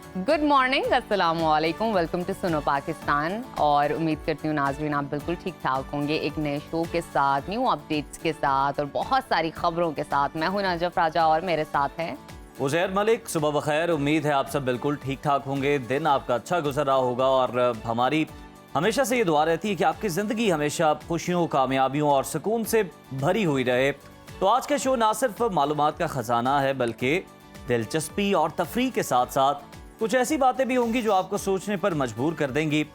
Good morning, अस्सलाम वालेकुम, welcome to सुनो पाकिस्तान। और उम्मीद करती हूँ नाज़रीन आप बिल्कुल ठीक ठाक होंगे एक नए शो के साथ, न्यू अपडेट्स के साथ और बहुत सारी खबरों के साथ। मैं हूँ नजफ राजा और मेरे साथ हैं उज़ैर मलिक। सुबह बखैर, उम्मीद है आप सब बिल्कुल ठीक ठाक होंगे, दिन आपका अच्छा गुजर रहा होगा। और हमारी हमेशा से ये दुआ रहती है कि आपकी ज़िंदगी हमेशा खुशियों, कामयाबियों और सुकून से भरी हुई रहे। तो आज का शो ना सिर्फ मालूमात का ख़जाना है बल्कि दिलचस्पी और तफरीह के साथ साथ कुछ ऐसी बातें भी होंगी जो आपको सोचने पर मजबूर कर देंगी।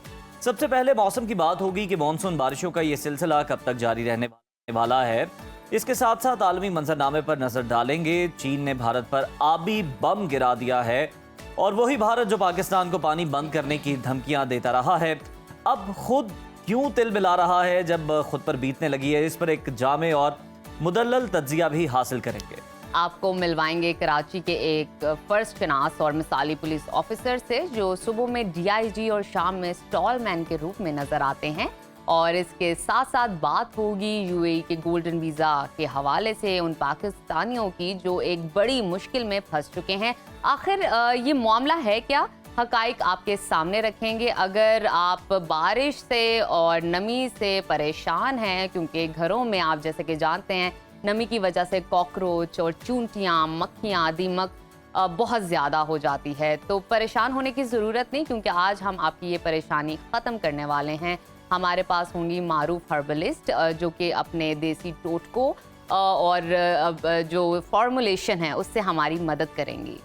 सबसे पहले मौसम की बात होगी कि मानसून बारिशों का ये सिलसिला कब तक जारी रहने वाला है। इसके साथ साथ आलमी मंजरनामे पर नजर डालेंगे। चीन ने भारत पर आबी बम गिरा दिया है और वही भारत जो पाकिस्तान को पानी बंद करने की धमकियां देता रहा है, अब खुद क्यों तिल मिला रहा है जब खुद पर बीतने लगी है। इस पर एक जामे और मुदल्लल तज्जिया भी हासिल करेंगे। आपको मिलवाएंगे कराची के एक फर्स्ट शनास और मिसाली पुलिस ऑफिसर से जो सुबह में डीआईजी और शाम में स्टॉल मैन के रूप में नजर आते हैं। और इसके साथ साथ बात होगी यूएई के गोल्डन वीज़ा के हवाले से उन पाकिस्तानियों की जो एक बड़ी मुश्किल में फंस चुके हैं। आखिर ये मामला है क्या, हकाइक आपके सामने रखेंगे। अगर आप बारिश से और नमी से परेशान हैं, क्योंकि घरों में आप जैसे कि जानते हैं नमी की वजह से कॉकरोच और चूंटियाँ, मक्खियाँ, दीमक बहुत ज़्यादा हो जाती है, तो परेशान होने की ज़रूरत नहीं, क्योंकि आज हम आपकी ये परेशानी ख़त्म करने वाले हैं। हमारे पास होंगी मारूफ हर्बलिस्ट जो कि अपने देसी टोटकों और जो फॉर्मुलेशन है उससे हमारी मदद करेंगी।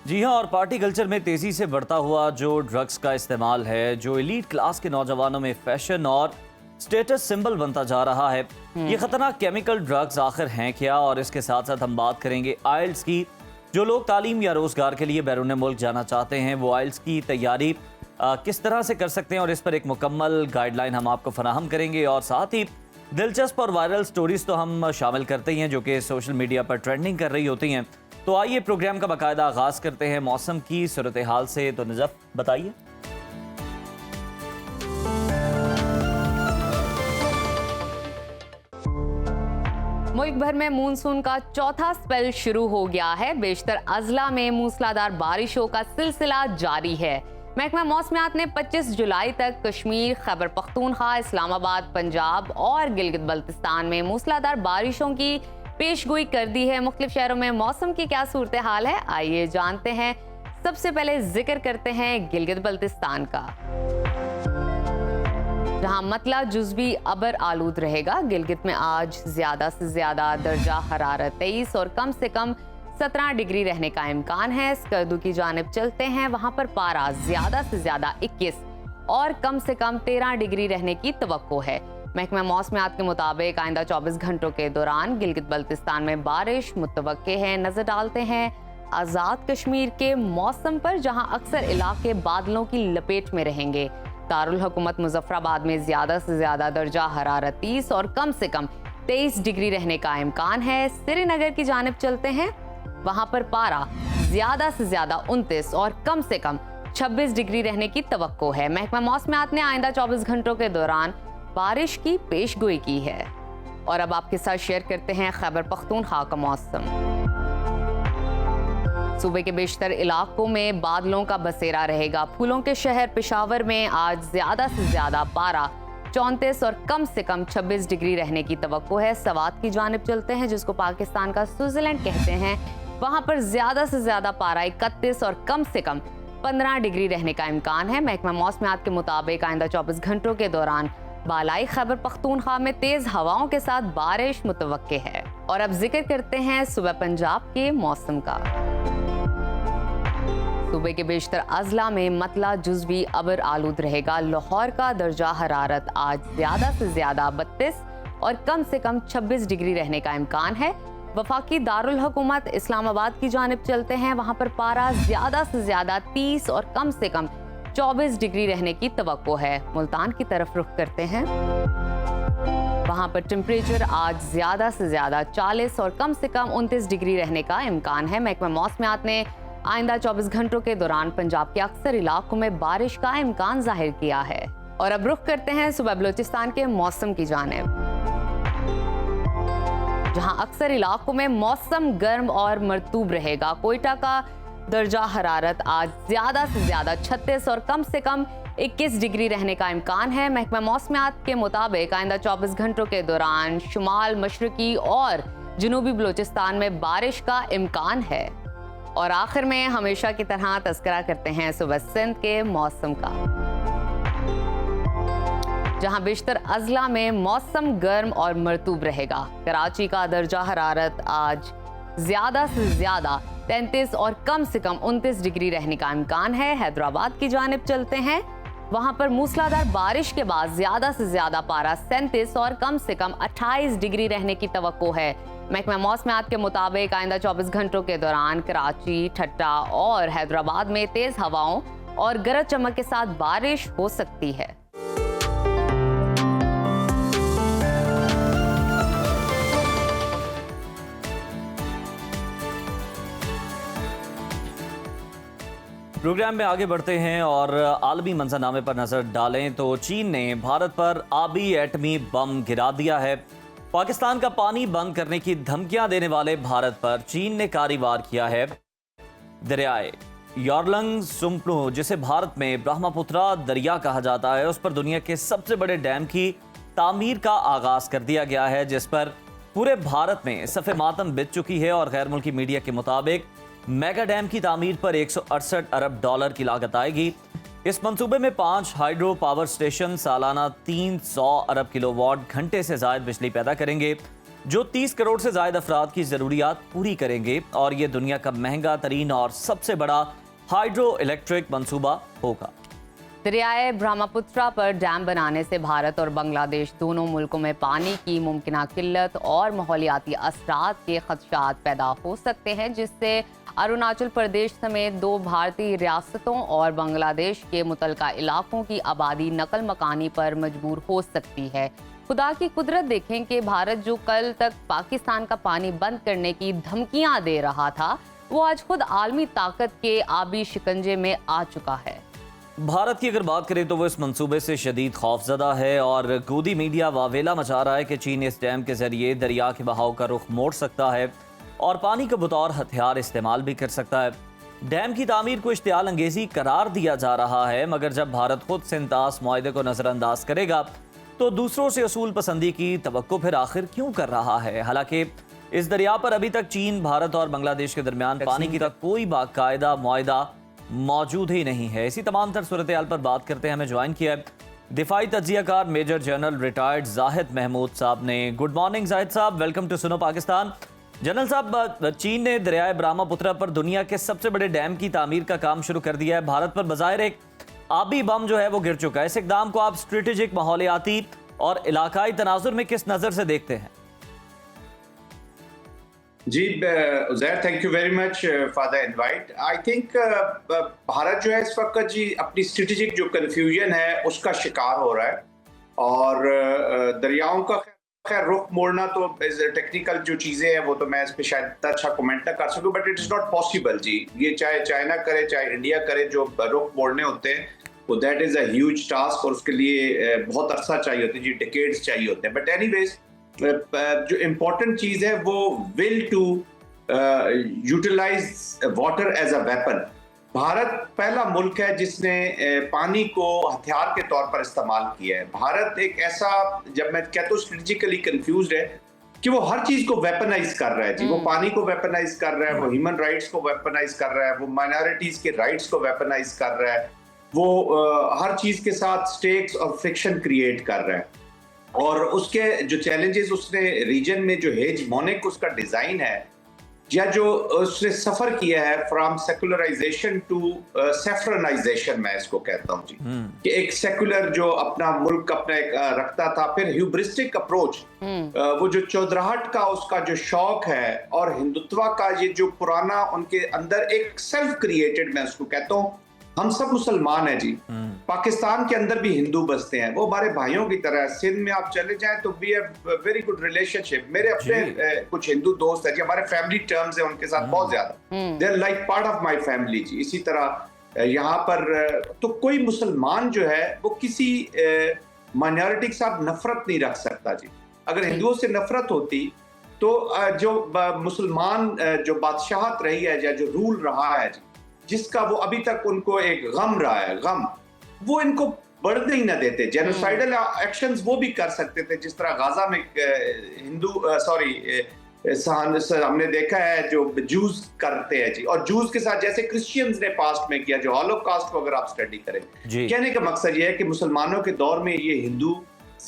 जी हाँ, और पार्टी कल्चर में तेजी से बढ़ता हुआ जो ड्रग्स का इस्तेमाल है, जो एलीट क्लास के नौजवानों में फैशन और स्टेटस सिंबल बनता जा रहा है, ये खतरनाक केमिकल ड्रग्स आखिर हैं क्या। और इसके साथ साथ हम बात करेंगे आइल्स की। जो लोग तालीम या रोजगार के लिए बैरून मुल्क जाना चाहते हैं वो आइल्स की तैयारी किस तरह से कर सकते हैं, और इस पर एक मुकम्मल गाइडलाइन हम आपको फराहम करेंगे। और साथ ही दिलचस्प और वायरल स्टोरीज तो हम शामिल करते ही हैं जो कि सोशल मीडिया पर ट्रेंडिंग कर रही होती हैं। तो आइए प्रोग्राम का बाकायदा आगाज करते हैं मौसम की सूरत हाल से। तो नजफ बताइए। मुल्क भर में मानसून का चौथा स्पेल शुरू हो गया है। बेशतर अजला में मूसलाधार बारिशों का सिलसिला जारी है। महकमा मौसमियात ने 25 जुलाई तक कश्मीर, खैबर पख्तूनख्वा, इस्लामाबाद, पंजाब और गिलगित बल्तिस्तान में मूसलाधार बारिशों की पेशगोई कर दी है। मुख्तलिफ शहरों में मौसम की क्या सूरत हाल है, आइए जानते हैं। सबसे पहले जिक्र करते हैं गिलगित बल्तिस्तान का, जहां मतला जुज़वी अबर आलूद रहेगा। गिलगित में आज ज्यादा से ज्यादा दर्जा हरारत 23 और कम से कम 17 डिग्री रहने का इम्कान है। स्कर्दू की जानिब चलते हैं, वहां पर पारा ज्यादा से ज्यादा 21 और कम से कम 13 डिग्री रहने की तवक्को है। महकमा मौसमियात के मुताबिक आइंदा 24 घंटों के दौरान गिलगित बल्तिस्तान में बारिश मुतवक्के है। नजर डालते हैं आज़ाद कश्मीर के मौसम पर, जहां अक्सर इलाके बादलों की लपेट में रहेंगे। दारुल हुकूमत मुजफ्फराबाद में ज्यादा से ज्यादा दर्जा हरारत 30 और कम से कम 23 डिग्री रहने का इम्कान है। श्रीनगर की जानिब चलते हैं, वहां पर पारा ज्यादा से ज्यादा 29 और कम से कम 26 डिग्री रहने की तवक्को है। महकमा मौसमियात ने आइंदा 24 घंटों के दौरान बारिश की पेशगोई की है। और अब आपके साथ शेयर करते हैं खैबर पख्तूनख्वा का मौसम। सूबे के बेशतर इलाकों में बादलों का बसेरा रहेगा। फूलों के शहर पेशावर में आज ज्यादा से ज्यादा पारा 34 और कम से कम 26 डिग्री रहने की तवक्को है। सवात की जानिब चलते हैं, जिसको पाकिस्तान का स्विट्जरलैंड कहते हैं। वहां पर ज्यादा से ज्यादा पारा 31 और कम से कम 15 डिग्री रहने का इम्कान है। महकमा मौसमियात के मुताबिक आइंदा 24 घंटों के दौरान बालाई खैबर पख्तूनख्वा में तेज हवाओं के साथ बारिश मुतवक्के है। और अब जिक्र करते हैं सुबह पंजाब के मौसम का। सूबे के बेशतर अजला में मतला जुज़वी अबर आलूद रहेगा। लाहौर का दर्जा हरारत आज ज्यादा से ज्यादा 32 और कम से कम 26 डिग्री रहने का इम्कान है। वफाकी दारुल हुकूमत इस्लामाबाद की जानिब चलते हैं, वहां पर पारा ज्यादा से ज्यादा 30 और कम से कम 24 डिग्री रहने की तवक्को है। मुल्तान की तरफ रुख करते हैं, वहां पर टेम्परेचर आज ज्यादा से ज्यादा 40 और कम से कम 29 डिग्री रहने का इम्कान है। महकमा मौसमियात ने आइंदा 24 घंटों के दौरान पंजाब के अक्सर इलाकों में बारिश का इम्कान जाहिर किया है। और अब रुख करते हैं सुबह बलूचिस्तान के मौसम की जानिब, जहां अक्सर इलाकों में मौसम गर्म और मरतूब रहेगा। कोयटा का दर्जा हरारत आज ज्यादा से ज्यादा 36 और कम से कम 21 डिग्री रहने का इम्कान है। महकमा मौसमियात के मुताबिक आइंदा 24 घंटों के दौरान शुमाल मशरकी और जनूबी बलूचिस्तान में बारिश का इम्कान है। और आखिर में हमेशा की तरह तस्करा करते हैं सुबह सिंध के मौसम का, जहां बेशतर अजला में मौसम गर्म और मरतूब रहेगा। कराची का दर्जा हरारत आज ज्यादा से ज्यादा 33 और कम से कम 29 डिग्री रहने का इम्कान है। हैदराबाद की जानिब चलते हैं, वहां पर मूसलाधार बारिश के बाद ज्यादा से ज्यादा पारा 37 और कम से कम 28 डिग्री रहने की तवक्को है। महकमा मौसमियात के मुताबिक आइंदा 24 घंटों के दौरान कराची, ठट्टा और हैदराबाद में तेज हवाओं और गरज चमक के साथ बारिश हो सकती है। प्रोग्राम में आगे बढ़ते हैं और आलमी मंजरनामे पर नजर डालें तो चीन ने भारत पर आबी एटमी बम गिरा दिया है। पाकिस्तान का पानी बंद करने की धमकियां देने वाले भारत पर चीन ने कारी वार किया है। दरियाए यारलंग सुम्पलू, जिसे भारत में ब्रह्मपुत्रा दरिया कहा जाता है, उस पर दुनिया के सबसे बड़े डैम की तामीर का आगाज कर दिया गया है, जिस पर पूरे भारत में सफ़े मातम बित चुकी है। और गैर मुल्की मीडिया के मुताबिक मेगा डैम की तामीर पर 168 अरब डॉलर की लागत आएगी। इस मंसूबे में 5 हाइड्रो पावर स्टेशन सालाना 300 अरब किलोवाट घंटे से ज्यादा बिजली पैदा करेंगे, जो 30 करोड़ से ज्यादा अफराद की जरूरियात पूरी करेंगे। और ये दुनिया का महंगा तरीन और सबसे बड़ा हाइड्रो इलेक्ट्रिक मंसूबा होगा। दरियाए ब्रह्मपुत्रा पर डैम बनाने से भारत और बांग्लादेश दोनों मुल्कों में पानी की मुमकिना किल्लत और माहौलियाती असरात के खदशात पैदा हो सकते हैं, जिससे अरुणाचल प्रदेश समेत 2 भारतीय रियासतों और बांग्लादेश के मुतलका इलाकों की आबादी नकल मकानी पर मजबूर हो सकती है। खुदा की कुदरत देखें कि भारत जो कल तक पाकिस्तान का पानी बंद करने की धमकियां दे रहा था, वो आज खुद आलमी ताकत के आबी शिकंजे में आ चुका है। भारत की अगर बात करें तो वो इस मंसूबे से शदीद खौफजदा है और गोदी मीडिया वावेला मचा रहा है कि चीन इस डैम के जरिए दरिया के बहाव का रुख मोड़ सकता है और पानी को बतौर हथियार इस्तेमाल भी कर सकता है। डैम की तामीर को इश्तियाल अंगेजी करार दिया जा रहा है, मगर जब भारत खुद सिंतास मुआहदे को नजरअंदाज करेगा तो दूसरों से असूल पसंदी की तवक्को फिर आखिर क्यों कर रहा है। हालांकि इस दरिया पर अभी तक चीन, भारत और बांग्लादेश के दरमियान पानी की कोई बाकायदा मुआहदा मौजूद ही नहीं है। इसी तमाम तर सूरत हाल पर बात करते हैं हमें ज्वाइन किया है दिफाई तज्जियाकार major general retired Zahid Mahmood sahab ने। गुड मॉर्निंग जाहिद साहब, वेलकम टू सुनो पाकिस्तान। जनरल साहब, चीन ने दरियाए ब्रह्मपुत्रा पर दुनिया के सबसे बड़े डैम की तामीर का काम शुरू कर दिया है। भारत पर बज़ाहिर एक आबी बम जो है वो गिर चुका है। इस इक़दाम को आप स्ट्रेटेजिक, माहौलियाती और इलाकाई तनाजुर में किस नज़र से देखते हैं? जी Uzair, thank you very much for the invite. I think Bharat जो है इस वक्त जी अपनी स्ट्रेटेजिक जो कन्फ्यूजन है उसका शिकार हो रहा है और दरियाओं का खैर रुख मोड़ना तो टेक्निकल जो चीज़ें हैं वो तो मैं इस पर शायद अच्छा कमेंट ना कर सकूं, but it is not possible जी। ये चाहे चाइना करे चाहे इंडिया करे, जो रुख मोड़ने होते हैं वो that is a huge task और उसके लिए बहुत अरसा चाहिए होता है जी, डिकेड्स चाहिए होते हैं। बट एनीवेज जो इम्पोर्टेंट चीज़ है वो will to utilize water as a weapon. Bharat पहला मुल्क है जिसने पानी को हथियार के तौर पर इस्तेमाल किया है। भारत एक ऐसा, जब मैं कहता हूँ स्ट्रेटेजिकली कंफ्यूज्ड है, कि वो हर चीज को वेपनाइज कर रहा है जी। वो पानी को वेपनाइज कर रहा है, वो ह्यूमन राइट्स को वेपनाइज कर रहा है, वो माइनॉरिटीज के राइट्स को वेपनाइज कर रहा है, वो हर चीज के साथ स्टेक्स और फ्रिक्शन क्रिएट कर रहा है। और उसके जो चैलेंजेस उसने रीजन में जो हेजमोनिक उसका डिजाइन है, या जो उसने सफर किया है फ्रॉम सेकुलराइजेशन टू सेफ्रनाइजेशन, मैं इसको कहता हूँ जी, कि एक सेकुलर जो अपना मुल्क अपना एक रखता था, फिर ह्यूब्रिस्टिक अप्रोच, वो जो चौधराहट का उसका जो शौक है, और हिंदुत्व का ये जो पुराना उनके अंदर एक सेल्फ क्रिएटेड, मैं उसको कहता हूँ, हम सब मुसलमान हैं जी। पाकिस्तान के अंदर भी हिंदू बसते हैं, वो हमारे भाइयों की तरह है। सिंध में आप चले जाएं तो we have very good relationship. मेरे अपने कुछ हिंदू दोस्त हैं जी, हमारे फैमिली टर्म्स हैं उनके साथ बहुत ज्यादा, they are like part of my family जी। इसी तरह यहाँ पर तो कोई मुसलमान जो है वो किसी माइनॉरिटी के साथ नफरत नहीं रख सकता जी। अगर हिंदुओं से नफरत होती तो जो मुसलमान जो बादशाहत रही है या जो रूल रहा है जी, जिसका वो अभी तक उनको एक गम रहा है, गम, वो इनको बढ़ने ही ना देते। जेनोसाइडल एक्शंस वो भी कर सकते थे, जिस तरह गाजा में हमने देखा है जो जूस करते हैं जी, और जूस के साथ जैसे क्रिश्चियंस ने पास्ट में किया, जो हॉलोकॉस्ट को अगर आप स्टडी करें। कहने का मकसद ये है कि मुसलमानों के दौर में ये हिंदू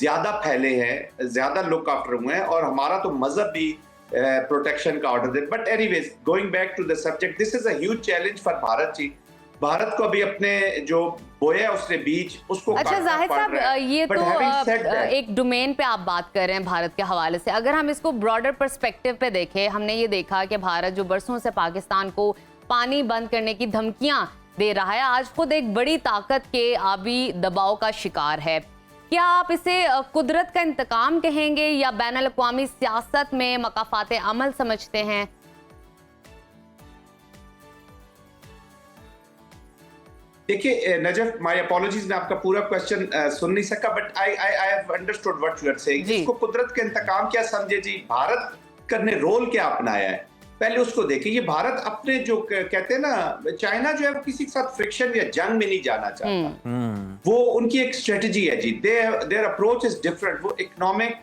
ज्यादा फैले हैं, ज्यादा लुक आफ्टर हुए हैं, और हमारा तो मजहब भी प्रोटेक्शन का ऑर्डर दे। But anyways, going back to the subject, this is a huge challenge for Bharat ji. Bharat को अभी अपने जो बोया उसने बीज उसको अच्छा जाहिद साहब, ये तो एक डोमेन पे आप बात कर रहे हैं भारत के हवाले से। अगर हम इसको ब्रॉडर पर्सपेक्टिव पे देखें, हमने ये देखा कि भारत जो बरसों से पाकिस्तान को पानी बंद करने की धमकियां दे रहा है, आज खुद एक बड़ी ताकत के आबी दबाव का शिकार है। क्या आप इसे कुदरत का इंतकाम कहेंगे या बैनुल अक़वामी सियासत में मकाफात अमल समझते हैं? देखिए नजफ, माय अपॉलॉजीज, मैं आपका पूरा क्वेश्चन सुन नहीं सका, but I have understood what you are saying. इसको कुदरत के इंतकाम क्या समझे जी? भारत करने रोल क्या अपनाया है, पहले उसको देखिए। ये भारत अपने जो कहते हैं ना, चाइना जो है वो किसी के साथ फ्रिक्शन या जंग में नहीं जाना चाहता। वो उनकी एक स्ट्रेटजी है जी, देयर अप्रोच इज डिफरेंट। वो इकोनॉमिक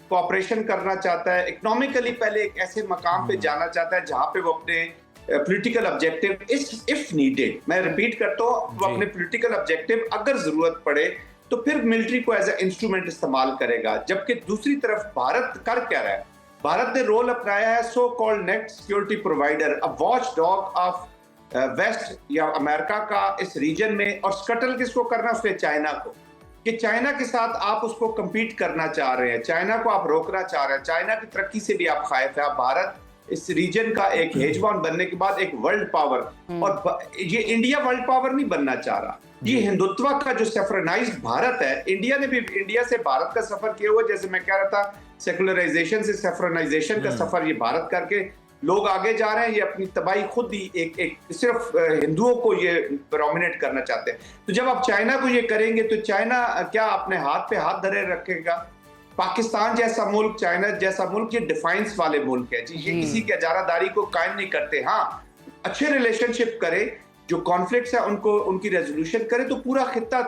कोऑपरेशन करना चाहता है, इकोनॉमिकली पहले एक ऐसे मकाम पे जाना चाहता है जहां पे वो अपने पॉलिटिकल ऑब्जेक्टिव इफ नीडेड, मैं रिपीट करता हूँ, वो अपने पॉलिटिकल ऑब्जेक्टिव अगर जरूरत पड़े तो फिर मिलिट्री को एज ए इंस्ट्रूमेंट इस्तेमाल करेगा। जबकि दूसरी तरफ भारत कर क्या रहा है? भारत ने रोल अपनाया है so called net security provider, a watch dog of west या अमेरिका का इस रीजन में। और स्कटल किसको करना? उसने चाइना को, कि चाइना के साथ आप उसको compete करना चाह रहे हैं, चाइना को आप रोकना चाह रहे हैं, चाइना की तरक्की से भी आप खाइफ है। आप भारत इस रीजन का एक हेजबॉन बनने के बाद एक वर्ल्ड पावर, और ये इंडिया वर्ल्ड पावर नहीं बनना चाह रहा। ये हिंदुत्व का जो सेफरनाइज्ड भारत है, इंडिया ने भी इंडिया से भारत का सफर किया हुआ, जैसे मैं कह रहा था, सेकुलराइजेशन से सेफरनाइजेशन का सफर ये भारत करके लोग आगे जा रहे हैं। ये अपनी तबाही खुद ही एक सिर्फ हिंदुओं को ये प्रोमिनेट करना चाहते हैं। तो जब आप चाइना को ये करेंगे तो चाइना क्या अपने हाथ पे हाथ धरे रखेगा? पाकिस्तान जैसा मुल्क, चाइना जैसा मुल्क, ये डिफाइंस वाले मुल्क है जी, ये किसी की इजारादारी को कायम नहीं करते। हाँ, अच्छे रिलेशनशिप करे, जो कॉन्फ्लिक्ट्स है उनको उनकी रेजोल्यूशन करे, तो पूरा खित्ता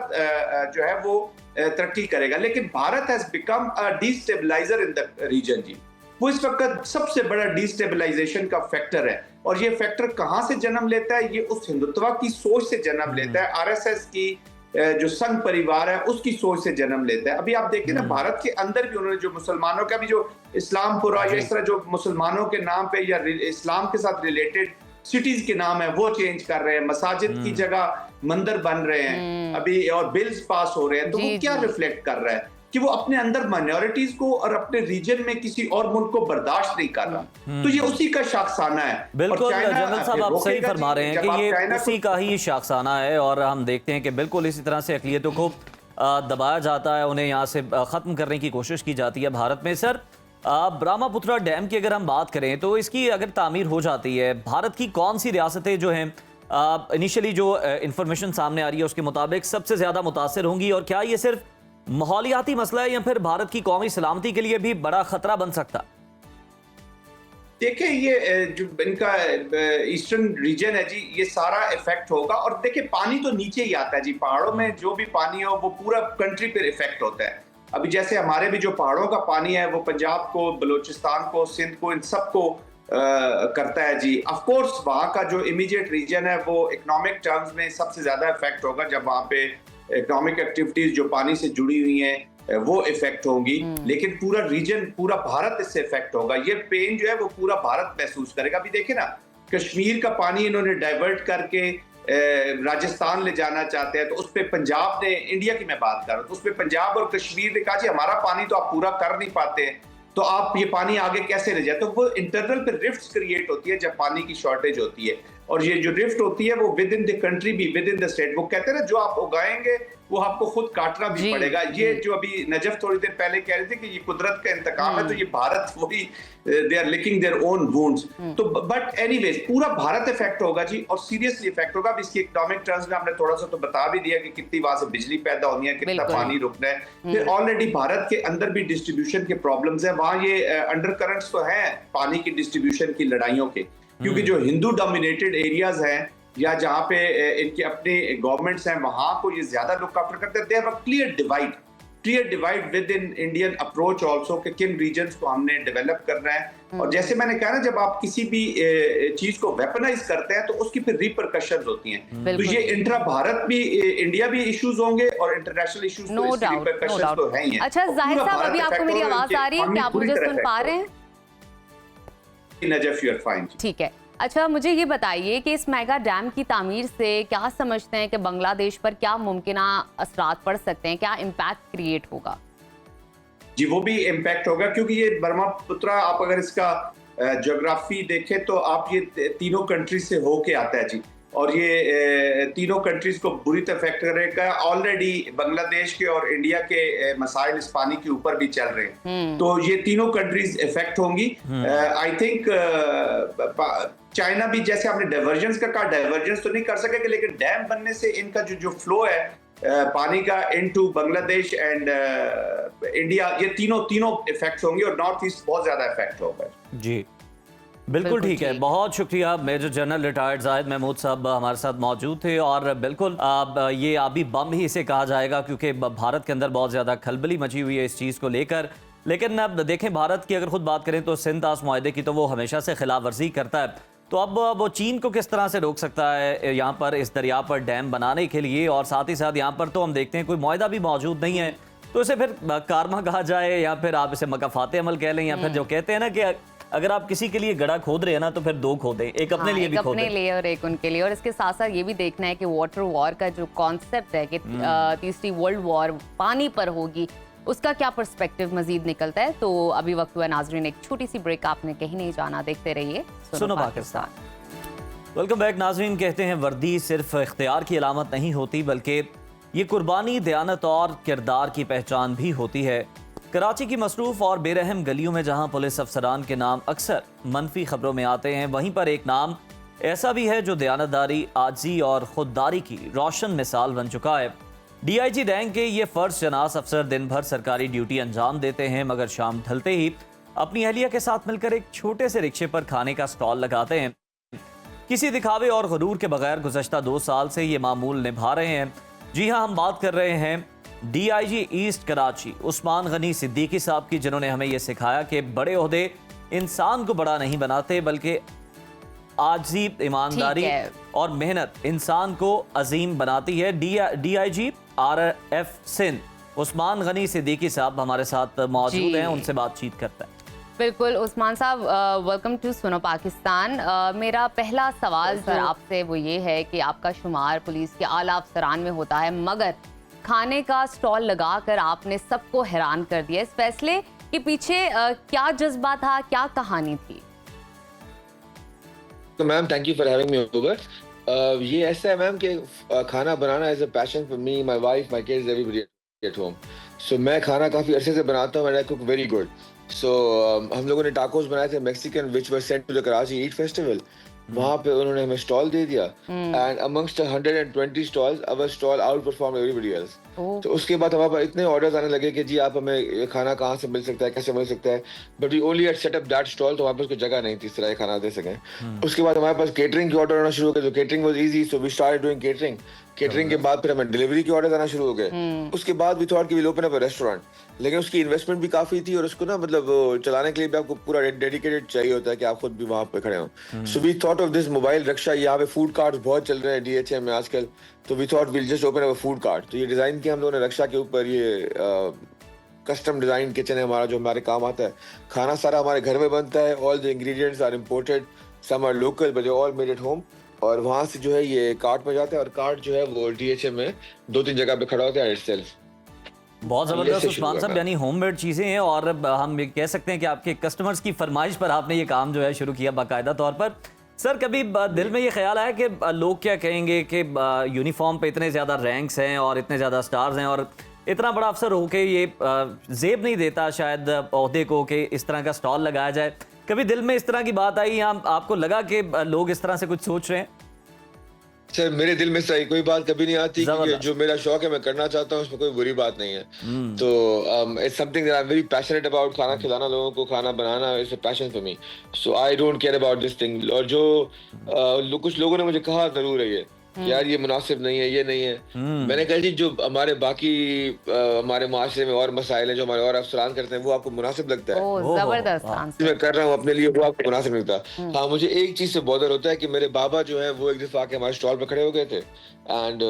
जो है वो तरक्की करेगा। लेकिन Bharat has become a destabiliser in the region जी। वो इस वक्त सबसे बड़ा डिस्टेबलाइजेशन का फैक्टर है, और ये फैक्टर कहां से जन्म लेता है? ये उस हिंदुत्व की सोच से जन्म लेता है, आरएसएस की जो संघ परिवार है उसकी सोच से जन्म लेता है। अभी आप देखिए ना, भारत के अंदर भी उन्होंने जो मुसलमानों का भी जो इस्लामपुरा या इस तरह जो मुसलमानों के नाम पे या इस्लाम के साथ रिलेटेड सिटीज के नाम है वो चेंज कर रहे हैं, मसाजिद की जगह मंदिर बन रहे हैं अभी, और बिल्स पास हो रहे हैं। तो वो क्या रिफ्लेक्ट कर रहा है? कि वो अपने अंदर माइनॉरिटीज को और अपने रीजन में किसी और मुल्क को बर्दाश्त नहीं कर रहा। तो ये उसी का शाखसाना है। बिल्कुल जनरल साहब, आप सही फरमा रहे हैं कि ये उसी का ही शाखसाना है, और हम देखते हैं कि बिल्कुल इसी तरह से अक़लियतों को दबाया जाता है, उन्हें यहाँ से ख़त्म करने की कोशिश की जाती है भारत में। सर, ब्रह्मपुत्रा डैम की अगर हम बात करें तो इसकी अगर तामीर हो जाती है, भारत की कौन सी रियासतें जो हैं इनिशियली जो इंफॉर्मेशन सामने आ रही है उसके मुताबिक सबसे ज़्यादा मुतासर होंगी, और क्या ये सिर्फ माहौलियाती मसला है या फिर भारत की कौमी सलामती के लिए भी बड़ा खतरा बन सकता? देखिए, ये जो इनका ईस्टर्न रीजन है जी, ये सारा इफेक्ट होगा। और देखिए, पानी तो नीचे ही आता है जी, पहाड़ों में जो भी पानी हो वो पूरा कंट्री पर इफेक्ट होता है। अभी जैसे हमारे भी जो पहाड़ों का पानी है वो पंजाब को, बलूचिस्तान को, सिंध को, इन सबको करता है जी। ऑफ कोर्स वहाँ का जो इमीडिएट रीजन है वो इकोनॉमिक टर्म्स में सबसे ज्यादा इफेक्ट होगा, जब वहाँ पे इकोनॉमिक एक्टिविटीज जो पानी से जुड़ी हुई हैं वो इफेक्ट होंगी। लेकिन पूरा रीजन, पूरा भारत इससे इफेक्ट होगा। ये पेन जो है वो पूरा भारत महसूस करेगा। अभी देखे ना, कश्मीर का पानी इन्होंने डाइवर्ट करके राजस्थान ले जाना चाहते हैं, तो उस पे पंजाब ने, इंडिया की मैं बात कर रहा हूँ, तो उस पे पंजाब और कश्मीर ने कहा जी हमारा पानी तो आप पूरा कर नहीं पाते, तो आप ये पानी आगे कैसे ले जाए? तो वो इंटरनल पे रिफ्ट्स क्रिएट होती है जब पानी की शॉर्टेज होती है। और ये जो रिफ्ट होती है वो विद इन द कंट्री भी, विद इन द स्टेट, वो कहते हैं ना, जो आप उगाएंगे वो आपको खुद काटना भी पड़ेगा। ये जो अभी नजफ थोड़ी देर पहले कह रहे थे कि ये कुदरत का इंतकाम है, तो ये भारत वही, they are licking their own wounds. तो बट एनीवेज पूरा भारत इफेक्ट होगा जी, और सीरियसली इफेक्ट होगा। इसकी इकोनॉमिक टर्म्स में हमने थोड़ा सा तो बता भी दिया कि कितनी वहां से बिजली पैदा होनी है, कितना पानी रुकना है। फिर ऑलरेडी भारत के अंदर भी डिस्ट्रीब्यूशन के प्रॉब्लम्स है, वहां ये अंडर करंट्स तो हैं पानी की डिस्ट्रीब्यूशन की लड़ाइयों के, क्योंकि जो हिंदू डोमिनेटेड एरियाज हैं या जहाँ पे इनकी अपनी गवर्नमेंट्स हैं वहां को ये ज्यादा लोग कवर करते हैं। They have a clear divide with in Indian approach also कि किन रीजन्स को हमने डेवलप करना है। और जैसे मैंने कहा ना, जब आप किसी भी चीज को वेपनाइज करते हैं तो उसकी फिर रिपरकशंस होती हैं। तो ये इंट्रा भारत भी, इंडिया भी इश्यूज होंगे और इंटरनेशनल इश्यूज तो इसकी रिपरकशंस तो हैं ही हैं। अच्छा जाहिर साहब, अभी आपको मेरी आवाज आ रही है? क्या आप मुझे सुन पा रहे हैं? Najaf, you are fine. ठीक है। अच्छा मुझे ये बताइए कि इस मेगा डैम की तामीर से क्या समझते हैं कि बांग्लादेश पर क्या मुमकिना असरात पड़ सकते हैं, क्या इम्पैक्ट क्रिएट होगा? जी वो भी इम्पैक्ट होगा, क्योंकि ये ब्रह्मपुत्रा, आप अगर इसका ज्योग्राफी देखें तो आप ये तीनों कंट्रीज से होके आता है जी, और ये तीनों कंट्रीज को बुरी तरह इफेक्ट करेगा। ऑलरेडी बांग्लादेश के और इंडिया के मसाइल इस पानी के ऊपर भी चल रहे हैं, तो ये तीनों कंट्रीज इफेक्ट होंगी। आई थिंक चाइना भी, जैसे आपने डाइवर्जेंस का कहा, डाइवर्जेंस तो नहीं कर सकेगा, लेकिन डैम बनने से इनका जो फ्लो है पानी का इनटू बांग्लादेश एंड इंडिया, ये तीनों इफेक्ट होंगे और नॉर्थ ईस्ट बहुत ज्यादा इफेक्ट होगा। जी बिल्कुल ठीक है, बहुत शुक्रिया। Major general retired Zahid Mahmood sahab हमारे साथ मौजूद थे। और बिल्कुल ये अभी बम ही इसे कहा जाएगा, क्योंकि भारत के अंदर बहुत ज़्यादा खलबली मची हुई है इस चीज़ को लेकर। लेकिन अब देखें, भारत की अगर खुद बात करें तो सिंध ताश मुआहदे की तो वो हमेशा से खिलाफ वर्जी करता है। तो अब वो चीन को किस तरह से रोक सकता है यहाँ पर इस दरिया पर डैम बनाने के लिए? और साथ ही साथ यहाँ पर तो हम देखते हैं कोई मुआहदा भी मौजूद नहीं है, तो इसे फिर कारमा कहा जाए या फिर आप इसे मकाफात अमल कह लें, या फिर जो कहते हैं ना कि अगर आप किसी के लिए गड़ा खोद रहे हैं ना तो फिर दो खोदें, एक अपने लिए भी खोदें, अपने लिए और एक उनके लिए। और इसके साथ साथ ये भी देखना है कि वाटर वॉर का जो कॉन्सेप्ट है कि तीसरी वर्ल्ड वॉर पानी पर होगी, उसका क्या पर्सपेक्टिव मजीद निकलता है। तो अभी वक्त हुआ नाजरीन एक छोटी सी ब्रेक, आपने कहीं नहीं जाना, देखते रहिए सुनो पाकिस्तान। वेलकम बैक नाजरीन। कहते हैं वर्दी सिर्फ इख्तियार की अलामत नहीं होती, बल्कि ये कुर्बानी, दयानत और किरदार की पहचान भी होती है। कराची की मसरूफ और बेरहम गलियों में जहां पुलिस अफसरान के नाम अक्सर मनफी खबरों में आते हैं, वहीं पर एक नाम ऐसा भी है जो दयानतदारी, आजी और खुददारी की रोशन मिसाल बन चुका है। DIG रैंक के ये फर्ज शनास अफसर दिन भर सरकारी ड्यूटी अंजाम देते हैं, मगर शाम ढलते ही अपनी अहलिया के साथ मिलकर एक छोटे से रिक्शे पर खाने का स्टॉल लगाते हैं। किसी दिखावे और गुरूर के बगैर गुज़श्ता 2 साल से ये मामूल निभा रहे हैं। जी हाँ, हम बात कर रहे हैं DIG ईस्ट कराची उस्मान गनी सिद्दीकी साहब की, जिन्होंने हमें यह सिखाया कि बड़े ओहदे इंसान को बड़ा नहीं बनाते, बल्कि आजी, ईमानदारी और मेहनत इंसान को अजीम बनाती है। DIG RF सिंध उस्मान गनी सिद्दीकी साहब हमारे साथ मौजूद हैं, उनसे बातचीत करते हैं। बिल्कुल उस्मान साहब, वेलकम टू सुनो पाकिस्तान। मेरा पहला सवाल सर आपसे वो ये है कि आपका शुमार पुलिस के आला अफसरान में होता है, मगर खाने का स्टॉल लगाकर आपने सबको हैरान कर दिया। इस फैसले के पीछे क्या जज्बा था, क्या कहानी थी? तो ma'am thank you for having me over. ये ऐसा है मैम कि खाना बनाना is a passion for me, my wife, my kids, everybody at home. So मैं खाना काफ़ी अरसे से बनाता हूँ, I cook very good. So हम लोगों ने टाकोस बनाए थे Mexican, which were sent to the Karachi eat festival. वहाँ पे उन्होंने हमें स्टॉल दे दिया, and amongst 120 stalls our stall out perform everybody else. तो उसके बाद हमारे पास इतने ऑर्डर्स आने लगे कि जी आप हमें खाना कहाँ से मिल सकता है, कैसे मिल सकता है, but we only had set up that stall, तो वहाँ पे उसको जगह नहीं थी इस तरह खाना दे सकें। उसके बाद हमारे पास केटरिंग के ऑर्डर आना शुरू हो गए, तो catering was easy, so we started doing catering. Catering के बाद फिर हमें डिलीवरी के ऑर्डर आना शुरू हो गए। उसके बाद वी थॉट कि we open up a restaurant, लेकिन उसकी इन्वेस्टमेंट भी काफी थी और उसको ना मतलब चलाने के लिए भी आपको पूरा डेडिकेटेड चाहिए होता है कि आप खुद भी वहाँ पे खड़े हो। So we thought of this mobile rickshaw. यहाँ पे फूड कार्ट्स बहुत चल रहे हैं DHM में आजकल, तो we thought will just open up a food cart. तो ये डिजाइन किया हम लोगों ने रिक्शा के ऊपर। ये कस्टम डिजाइन किचन है हमारा, जो हमारे काम आता है। खाना सारा हमारे घर में बनता है, all the ingredients are imported, some are local but all made at home. और वहाँ से जो है ये कार्ट में जाता है, और कार्ट जो है वो DHM में 2-3 जगह पे खड़ा होता है इटसेल्फ। बहुत ज़बरदस्त उस्मान साहब, यानी होममेड चीज़ें हैं, और हम ये कह सकते हैं कि आपके कस्टमर्स की फरमाइश पर आपने ये काम जो है शुरू किया बाकायदा तौर पर। सर कभी दिल में ये ख्याल आया कि लोग क्या कहेंगे कि यूनिफॉर्म पे इतने ज़्यादा रैंक्स हैं और इतने ज़्यादा स्टार्स हैं, और इतना बड़ा अफसर हो के ये जेब नहीं देता शायद ओहदे को कि इस तरह का स्टॉल लगाया जाए? कभी दिल में इस तरह की बात आई या आपको लगा कि लोग इस तरह से कुछ सोच रहे हैं? सर मेरे दिल में सही कोई बात कभी नहीं आती, क्योंकि जबरदस्त। जो मेरा शौक है मैं करना चाहता हूँ, उसमें कोई बुरी बात नहीं है। तो it's something that I am very passionate about. खाना खिलाना, लोगों को खाना बनाना is a passion for me, so I don't care about this thing. और जो कुछ लोगों ने मुझे कहा जरूर है ये यार ये मुनासिब नहीं है, ये नहीं है। मैंने कहा जी जो हमारे बाकी हमारे माशरे में और मसाइल हैं, जो हमारे और अफसरान करते हैं, वो आपको मुनासिब लगता है? ओ जबरदस्त वाह। आंसर। मैं कर रहा हूँ अपने लिए, वो आपको मुनासिब नहीं लगता। हाँ, मुझे एक चीज से बॉदर होता है कि मेरे बाबा जो है वो एक दफा आके हमारे स्टॉल पर खड़े हो गए थे एंड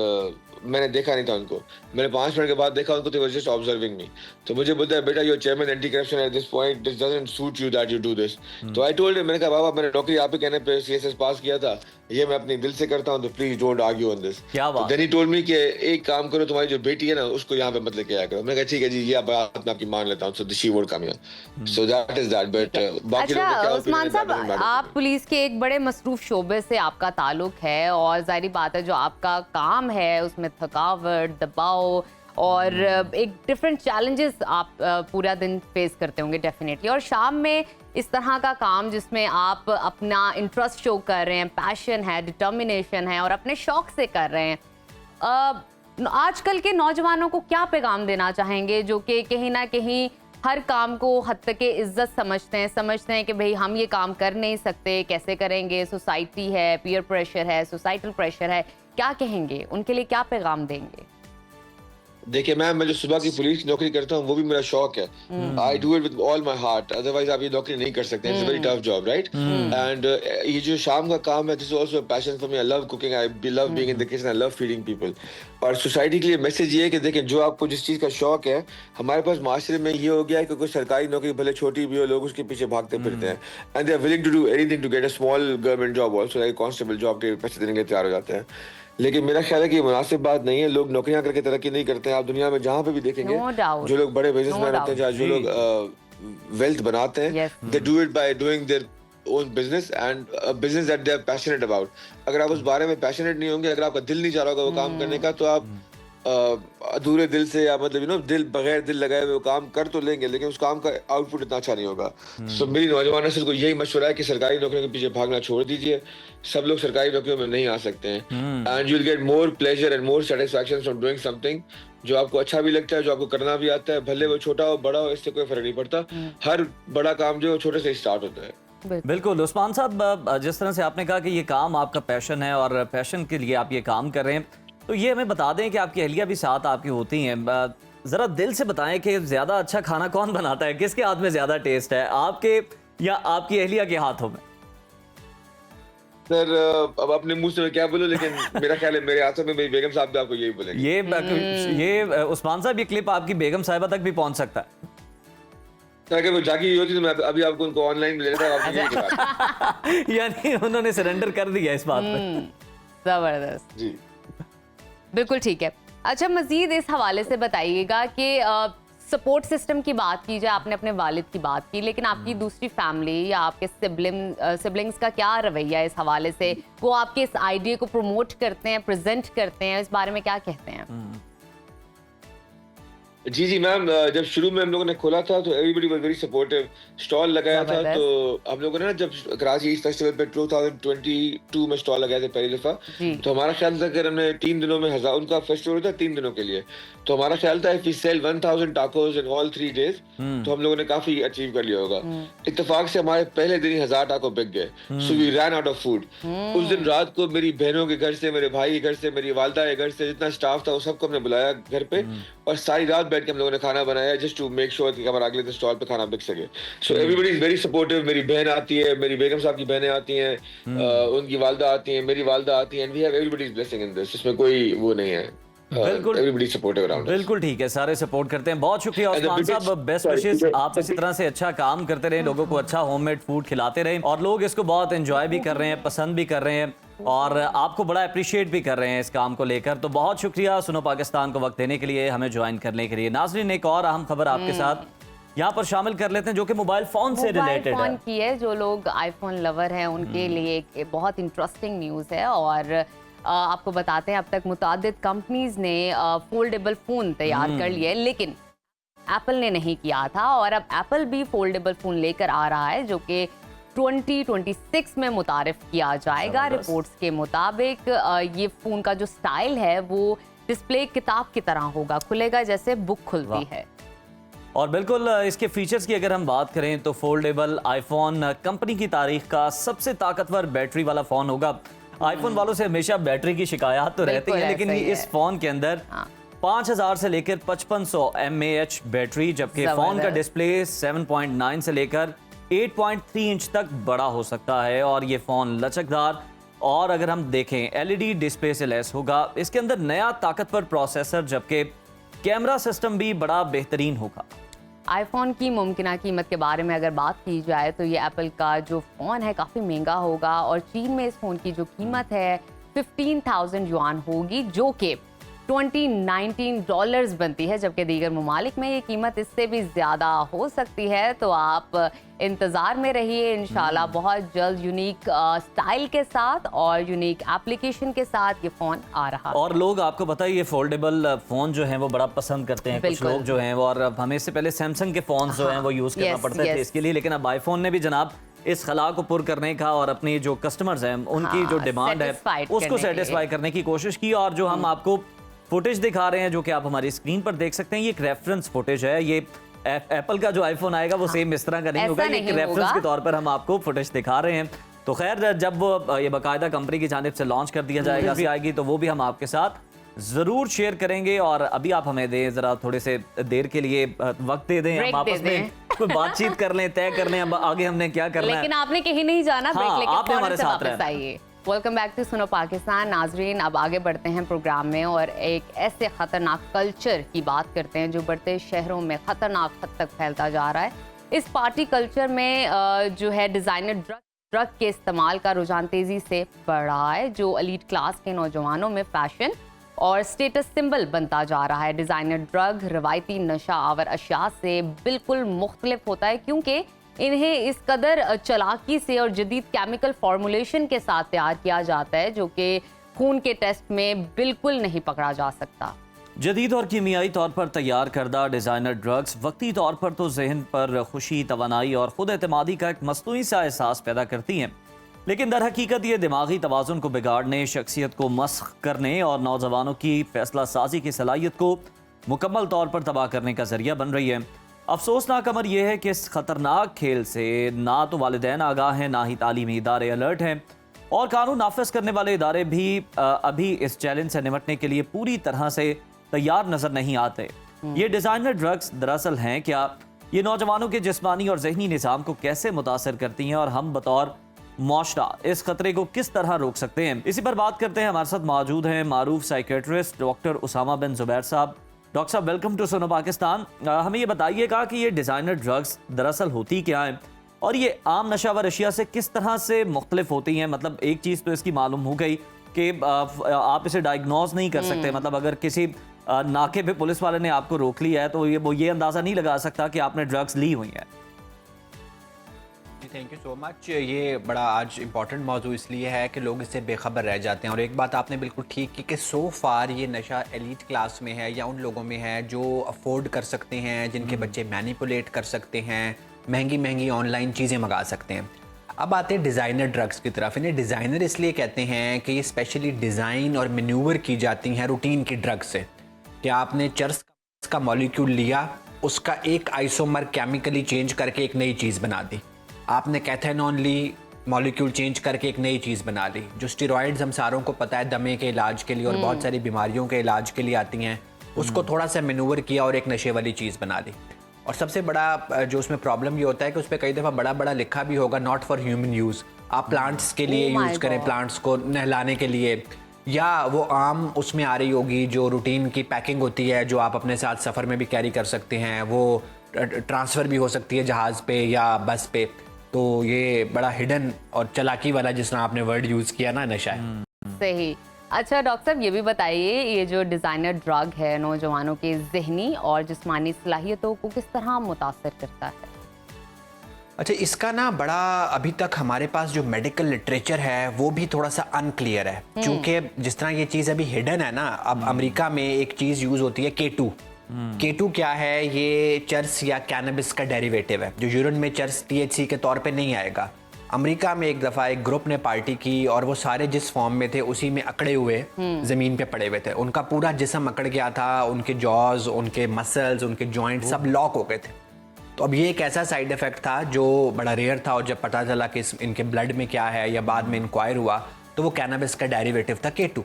मैंने देखा नहीं था उनको। मैंने 5 मिनट के बाद देखा उनको, तो जस्ट ऑब्जर्विंग मी। तो मुझे बोलता है बेटा your chairman anti corruption at this point, this doesn't suit you that you do this. तो आई टोल्ड हिम, मैंने कहा बाबा मैंने नौकरी आप ही कहने पे सीएसएस पास किया था, ये मैं अपने दिल से करता हूँ, तो please don't argue on this. क्या बात। देन ही टोल्ड मी कि एक काम करो, तुम्हारी जो बेटी है ना उसको यहाँ पे मत लेके आया करो। मैंने कहा ठीक है जी, ये बात मैं आपकी मान लेता हूँ। So she would come here, so that is that. But बाकी लोगों का अच्छा क्या उस्मान opinion है, that साहब, doesn't matter to आप me. पुलिस के एक बड़े मसरूफ शोबे से आपका ताल्लुक है और जाहिर बात है जो आपका काम है उसमें थकावट, दबाव और एक डिफरेंट चैलेंजेस आप पूरा दिन फेस करते होंगे डेफिनेटली। और शाम में इस तरह का काम जिसमें आप अपना इंटरेस्ट शो कर रहे हैं, पैशन है, डिटर्मिनेशन है और अपने शौक से कर रहे हैं, आजकल के नौजवानों को क्या पैगाम देना चाहेंगे जो कि कहीं ना कहीं हर काम को हद तक के इज्जत समझते हैं कि भाई हम ये काम कर नहीं सकते, कैसे करेंगे, सोसाइटी है, पीयर प्रेशर है, सोसाइटल प्रेशर है, क्या कहेंगे उनके लिए, क्या पैगाम देंगे? देखिए मैम, मैं जो सुबह की पुलिस की नौकरी करता हूँ वो भी मेरा शौक है। I do it with all my heart, otherwise आप ये नौकरी नहीं कर सकते। It's a very tough job, right? And ये जो शाम का काम है, this is also a passion for me. I love cooking, I love being in the kitchen, I love feeding people. और सोसाइटी के लिए मैसेज ये है कि देखें, जो आपको जिस चीज का शौक है, हमारे पास माशरे में ये हो गया है कि कोई सरकारी नौकरी भले छोटी भी हो, लोग उसके पीछे भागते फिरते हैं and they are willing to do anything to get a small government job also, like constable job के पैसे देने के तैयार हो जाते हैं। लेकिन मेरा ख्याल है कि ये मुनासिब बात नहीं है। लोग नौकरियां करके तरक्की नहीं करते हैं। आप दुनिया में जहां पे भी देखेंगे, No doubt. जो लोग बड़े बिजनेसमैन No होते हैं, जो लोग वेल्थ बनाते हैं, Yes. They do it by doing their own business and business that they are passionate about. अगर आप उस बारे में पैशनेट नहीं होंगे, अगर आपका दिल नहीं चाह रहा होगा वो काम करने का, तो आप अधूरे दिल से, या मतलब दिल बगैर दिल लगाए हुए वो काम कर तो लेंगे, लेकिन उस काम का आउटपुट इतना अच्छा नहीं होगा। सो मेरी नौजवान नस्ल को यही मशवरा है कि सरकारी नौकरियों के पीछे भागना छोड़ दीजिए। सब लोग सरकारी नौकरियों में नहीं आ सकते हैं, and you will get more pleasure and more satisfaction from doing something जो आपको अच्छा भी लगता है, जो आपको करना भी आता है। भले वो छोटा हो बड़ा हो, इससे कोई फर्क नहीं पड़ता। हर बड़ा काम जो है छोटे से स्टार्ट होता है। बिल्कुल उस्मान साहब, जिस तरह से आपने कहा कि ये काम आपका पैशन है और पैशन के लिए आप ये काम कर रहे हैं, तो ये हमें बता दें कि आपकी अहलिया भी साथ आपकी होती हैं। जरा दिल से बताएं कि ज्यादा अच्छा खाना कौन बनाता है, किसके हाथ में ज्यादा टेस्ट है, आपके या आपकी अहलिया के हाथों में? सर अब अपने मुंह से मैं क्या बोलूं, लेकिन मेरा ख्याल है मेरे हाथों में मेरी बेगम साहब भी आपको यही बोलेंगे। ये उस्मान साहब, ये क्लिप आपकी बेगम साहिबा तक भी पहुंच सकता है। तो अगर वो जागी हुई होती तो मैं अभी आपको उनको ऑनलाइन ले लेता, आपको यही दिखाता। यानी उन्होंने सरेंडर कर दिया इस बात पे। जबरदस्त, जी बिल्कुल ठीक है। अच्छा, मजीद इस हवाले से बताइएगा कि सपोर्ट सिस्टम की बात की जाए, आपने अपने वालिद की बात की, लेकिन आपकी दूसरी फैमिली या आपके सिबलिंग्स का क्या रवैया है इस हवाले से? वो आपके इस आइडिया को प्रमोट करते हैं, प्रेजेंट करते हैं, इस बारे में क्या कहते हैं? जी मैम, जब शुरू में हम लोगों ने खोला था तो everybody was very supportive. Stall लगाया था तो हम लोगों ने ना, जब कराची ईस्ट फेस्टिवल पे 2022 में स्टॉल लगाए थे पहली दफा, तो हमारा ख्याल था कि हमने 3 दिनों में 1000, उनका फेस्टिवल था 3 दिनों के लिए, तो हमारा ख्याल था if we sell 1000 tacos in all 3 days तो हम लोगों ने काफी अचीव कर लिया होगा। इत्तेफाक से हमारे पहले दिन ही 1000 टाको बिक गए, so we run out of food. उस दिन रात को मेरी बहनों के घर से, मेरे भाई के घर से, मेरी वालदा के घर से, जितना स्टाफ था वो सबको हमने बुलाया घर पे, और सारी रात बैठ के हम लोगों ने खाना बनाया जस्ट टू मेक श्योर कि हमारा अगले दिन स्टॉल पे खाना बिक सके। So everybody is very supportive. मेरी बहन आती है, मेरी बेगम साहब की बहनें आती हैं, उनकी वालदा आती हैं, मेरी वालदा आती हैं, and we have everybody's blessing in this. इसमें कोई वो नहीं है, बिल्कुल एवरीबॉडी सपोर्टिव अराउंड। बिल्कुल ठीक है, सारे सपोर्ट करते हैं। बहुत शुक्रिया उस्मान साहब, बेस्ट विशेस। आप इसी तरह से अच्छा काम करते रहें, लोगों को अच्छा होममेड फूड खिलाते रहें, और लोग इसको बहुत एंजॉय भी कर रहे हैं, पसंद भी कर रहे हैं, और आपको बड़ा अप्रिशिएट भी कर रहे हैं इस काम को लेकर। तो बहुत शुक्रिया सुनो पाकिस्तान को वक्त देने के लिए, हमें ज्वाइन करने के लिए। नाज़रीन, एक और अहम खबर आपके साथ यहाँ पर शामिल कर लेते हैं जो कि मोबाइल फोन से रिलेटेड है। की है, जो लोग आईफोन लवर हैं उनके लिए एक बहुत इंटरेस्टिंग न्यूज़ है। और आपको बताते हैं, अब तक मुतादिद कंपनीज ने फोल्डेबल फ़ोन तैयार कर लिए, लेकिन एप्पल ने नहीं किया था, और अब एप्पल भी फोल्डेबल फ़ोन लेकर आ रहा है जो कि 2026 में मुतारिफ किया जाएगा। रिपोर्ट्स के मुताबिक ये फ़ोन का जो स्टाइल है वो डिस्प्ले किताब की तरह होगा, खुलेगा जैसे बुक खुलती है। और बिल्कुल इसके फीचर्स की अगर हम बात करें तो फोल्डेबल आईफोन कंपनी की तारीख का सबसे ताकतवर बैटरी वाला फ़ोन होगा। आईफोन वालों से हमेशा बैटरी की शिकायत तो रहती है, लेकिन इस फ़ोन के अंदर 5000 से लेकर 5500 mAh बैटरी, जबकि फ़ोन का डिस्प्ले 7.9 से लेकर 8.3 इंच तक बड़ा हो सकता है। और ये फ़ोन लचकदार और अगर हम देखें LED डिस्प्ले से लैस होगा। इसके अंदर नया ताकतवर प्रोसेसर, जबकि कैमरा सिस्टम भी बड़ा बेहतरीन होगा। आईफोन की मुमकिना कीमत के बारे में अगर बात की जाए तो ये एप्पल का जो फ़ोन है काफ़ी महंगा होगा और चीन में इस फ़ोन की जो कीमत है 15,000 युआन होगी, जो कि $2019 बनती है, जबकि दीगर ममालिक में ये कीमत इससे भी ज़्यादा हो सकती है। तो आप इंतज़ार में रहिए, इंशाल्लाह बहुत जल्द यूनिक स्टाइल के साथ और यूनिक एप्लीकेशन के साथ ये फ़ोन आ रहा है। और लोग आपको पता है ये फोल्डेबल फ़ोन जो हैं वो बड़ा पसंद करते हैं कुछ लोग जो हैं वो, और हमें इससे पहले सैमसंग के फ़ोन जो हैं वो यूज़ करना पड़ते थे इसके लिए, लेकिन अब आईफोन ने भी जनाब इस खला को पुर करने का और अपनी जो कस्टमर्स हैं उनकी जो डिमांड है उसको सेटिस्फाई करने की कोशिश की। और जो हम आपको फुटेज दिखा रहे हैं जो कि आप हमारी स्क्रीन पर देख सकते हैं, ये एक रेफरेंस फुटेज है। ये एप्पल का जो आईफोन आएगा वो सेम इस तरह का नहीं होगा, एक रेफरेंस के तौर पर हम आपको फुटेज दिखा रहे हैं। तो खैर जब वो ये बाकायदा कंपनी की जानिब से लॉन्च कर दिया जाएगा भी आएगी तो वो भी हम आपके साथ जरूर शेयर करेंगे। और अभी आप हमें दें जरा थोड़े से देर के लिए वक्त दे दें, हम आपस में कोई बातचीत कर लें, तय कर लें अब आगे हमने क्या करना है। लेकिन आपने कहीं नहीं जाना, ब्रेक लेके आपने हमारे साथ रहना। आइए। वेलकम बैक टू सुनो पाकिस्तान। नाजरीन, अब आगे बढ़ते हैं प्रोग्राम में और एक ऐसे खतरनाक कल्चर की बात करते हैं जो बढ़ते शहरों में खतरनाक हद तक फैलता जा रहा है। इस पार्टी कल्चर में जो है डिजाइनर ड्रग के इस्तेमाल का रुझान तेजी से बढ़ रहा है, जो एलीट क्लास के नौजवानों में फैशन और स्टेटस सिंबल बनता जा रहा है। डिजाइनर ड्रग रवायती नशा आवर अशिया से बिल्कुल मुख्तलिफ होता है, क्योंकि इन्हें इस कदर चालाकी से और जदीद केमिकल फार्मूलेशन के साथ तैयार किया जाता है जो कि खून के टेस्ट में बिल्कुल नहीं पकड़ा जा सकता। जदीद और कीमियाई तौर पर तैयार करदा डिज़ाइनर ड्रग्स वक्ती तौर पर तो जहन पर खुशी, तवानाई और खुद एतमादी का एक मस्तूई सा एहसास पैदा करती हैं, लेकिन दर हकीकत ये दिमागी तवाज़ुन को बिगाड़ने, शख्सियत को मस्ख करने और नौजवानों की फैसला साजी की सलाहियत को मुकम्मल तौर पर तबाह करने का जरिया बन रही है। अफसोसनाक अमर यह है कि इस खतरनाक खेल से ना तो वालिदैन आगाह हैं, ना ही तालीमी इदारे अलर्ट हैं और कानून नाफिज करने वाले इदारे भी अभी इस चैलेंज से निपटने के लिए पूरी तरह से तैयार नजर नहीं आते। ये डिज़ाइनर ड्रग्स दरअसल हैं क्या? ये नौजवानों के जिस्मानी और जहनी निज़ाम को कैसे मुतासर करती हैं और हम बतौर मुआशरा इस खतरे को किस तरह रोक सकते हैं? इसी पर बात करते हैं। हमारे साथ मौजूद हैं मारूफ साइकेट्रिस्ट डॉक्टर उसामा बिन जुबैर साहब। डॉक्टर साहब, वेलकम टू सुनो पाकिस्तान। हमें ये बताइएगा कि ये डिज़ाइनर ड्रग्स दरअसल होती क्या हैं और ये आम नशावर अशिया से किस तरह से मुख्तलिफ होती हैं? मतलब एक चीज़ तो इसकी मालूम हो गई कि आप इसे डायग्नोज नहीं कर सकते, मतलब अगर किसी नाके पे पुलिस वाले ने आपको रोक लिया है तो वो ये अंदाज़ा नहीं लगा सकता कि आपने ड्रग्स ली हुई हैं। Thank you so much. ये बड़ा आज इम्पॉर्टेंट मौजू इसलिए है कि लोग इससे बेखबर रह जाते हैं। और एक बात आपने बिल्कुल ठीक की कि सो फार ये नशा एलीट क्लास में है या उन लोगों में है जो अफोर्ड कर सकते हैं, जिनके बच्चे मैनिपुलेट कर सकते हैं, महंगी महंगी ऑनलाइन चीज़ें मंगा सकते हैं। अब आते हैं डिज़ाइनर ड्रग्स की तरफ। इन्हें डिज़ाइनर इसलिए कहते हैं कि ये स्पेशली डिज़ाइन और मैन्यूवर की जाती हैं रूटीन की ड्रग से, कि आपने चर्स का मॉलिक्यूल लिया, उसका एक आइसोमर केमिकली चेंज करके एक नई चीज़ बना दी। आपने कैथेनॉन ली, मॉलिक्यूल चेंज करके एक नई चीज़ बना ली। जो स्टेरॉइड्स हम सारों को पता है दमे के इलाज के लिए और बहुत सारी बीमारियों के इलाज के लिए आती हैं, उसको थोड़ा सा मैन्यूवर किया और एक नशे वाली चीज़ बना ली। और सबसे बड़ा जो उसमें प्रॉब्लम ये होता है कि उस पर कई दफ़ा बड़ा बड़ा लिखा भी होगा नॉट फॉर ह्यूमन यूज़। आप प्लांट्स के लिए यूज़ करें, प्लांट्स को नहलाने के लिए, या वो आम उसमें आ रही होगी जो रूटीन की पैकिंग होती है जो आप अपने साथ सफ़र में भी कैरी कर सकते हैं, वो ट्रांसफ़र भी हो सकती है जहाज़ पे या बस पे। तो ये बड़ा हिडन और चालाकी वाला, जिस तरह आपने वर्ड यूज़ किया ना, नशा है। सही। अच्छा डॉक्टर साहब, ये भी बताइए ये जो डिज़ाइनर ड्रग है नौजवानों के जहनी और जिस्मानी सलाहियतों को किस तरह मुतासर करता है? अच्छा, इसका ना बड़ा अभी तक हमारे पास जो मेडिकल लिटरेचर है वो भी थोड़ा सा अनक्लियर है, क्योंकि जिस तरह ये चीज़ अभी हिडन है ना। अब अमेरिका में एक चीज़ यूज़ होती है K2। K2 क्या है? ये चर्स या कैनबिस का डेरिवेटिव है जो यूरिन में चर्स THC के तौर पे नहीं आएगा। अमेरिका में एक दफ़ा एक ग्रुप ने पार्टी की और वो सारे जिस फॉर्म में थे उसी में अकड़े हुए ज़मीन पे पड़े हुए थे। उनका पूरा जिस्म अकड़ गया था, उनके जॉज, उनके मसल्स, उनके जॉइंट सब लॉक हो गए थे। तो अब ये एक ऐसा साइड इफ़ेक्ट था जो बड़ा रेयर था, और जब पता चला कि इनके ब्लड में क्या है या बाद में इंक्वायर हुआ तो वो कैनबिस का डेरिवेटिव था K2।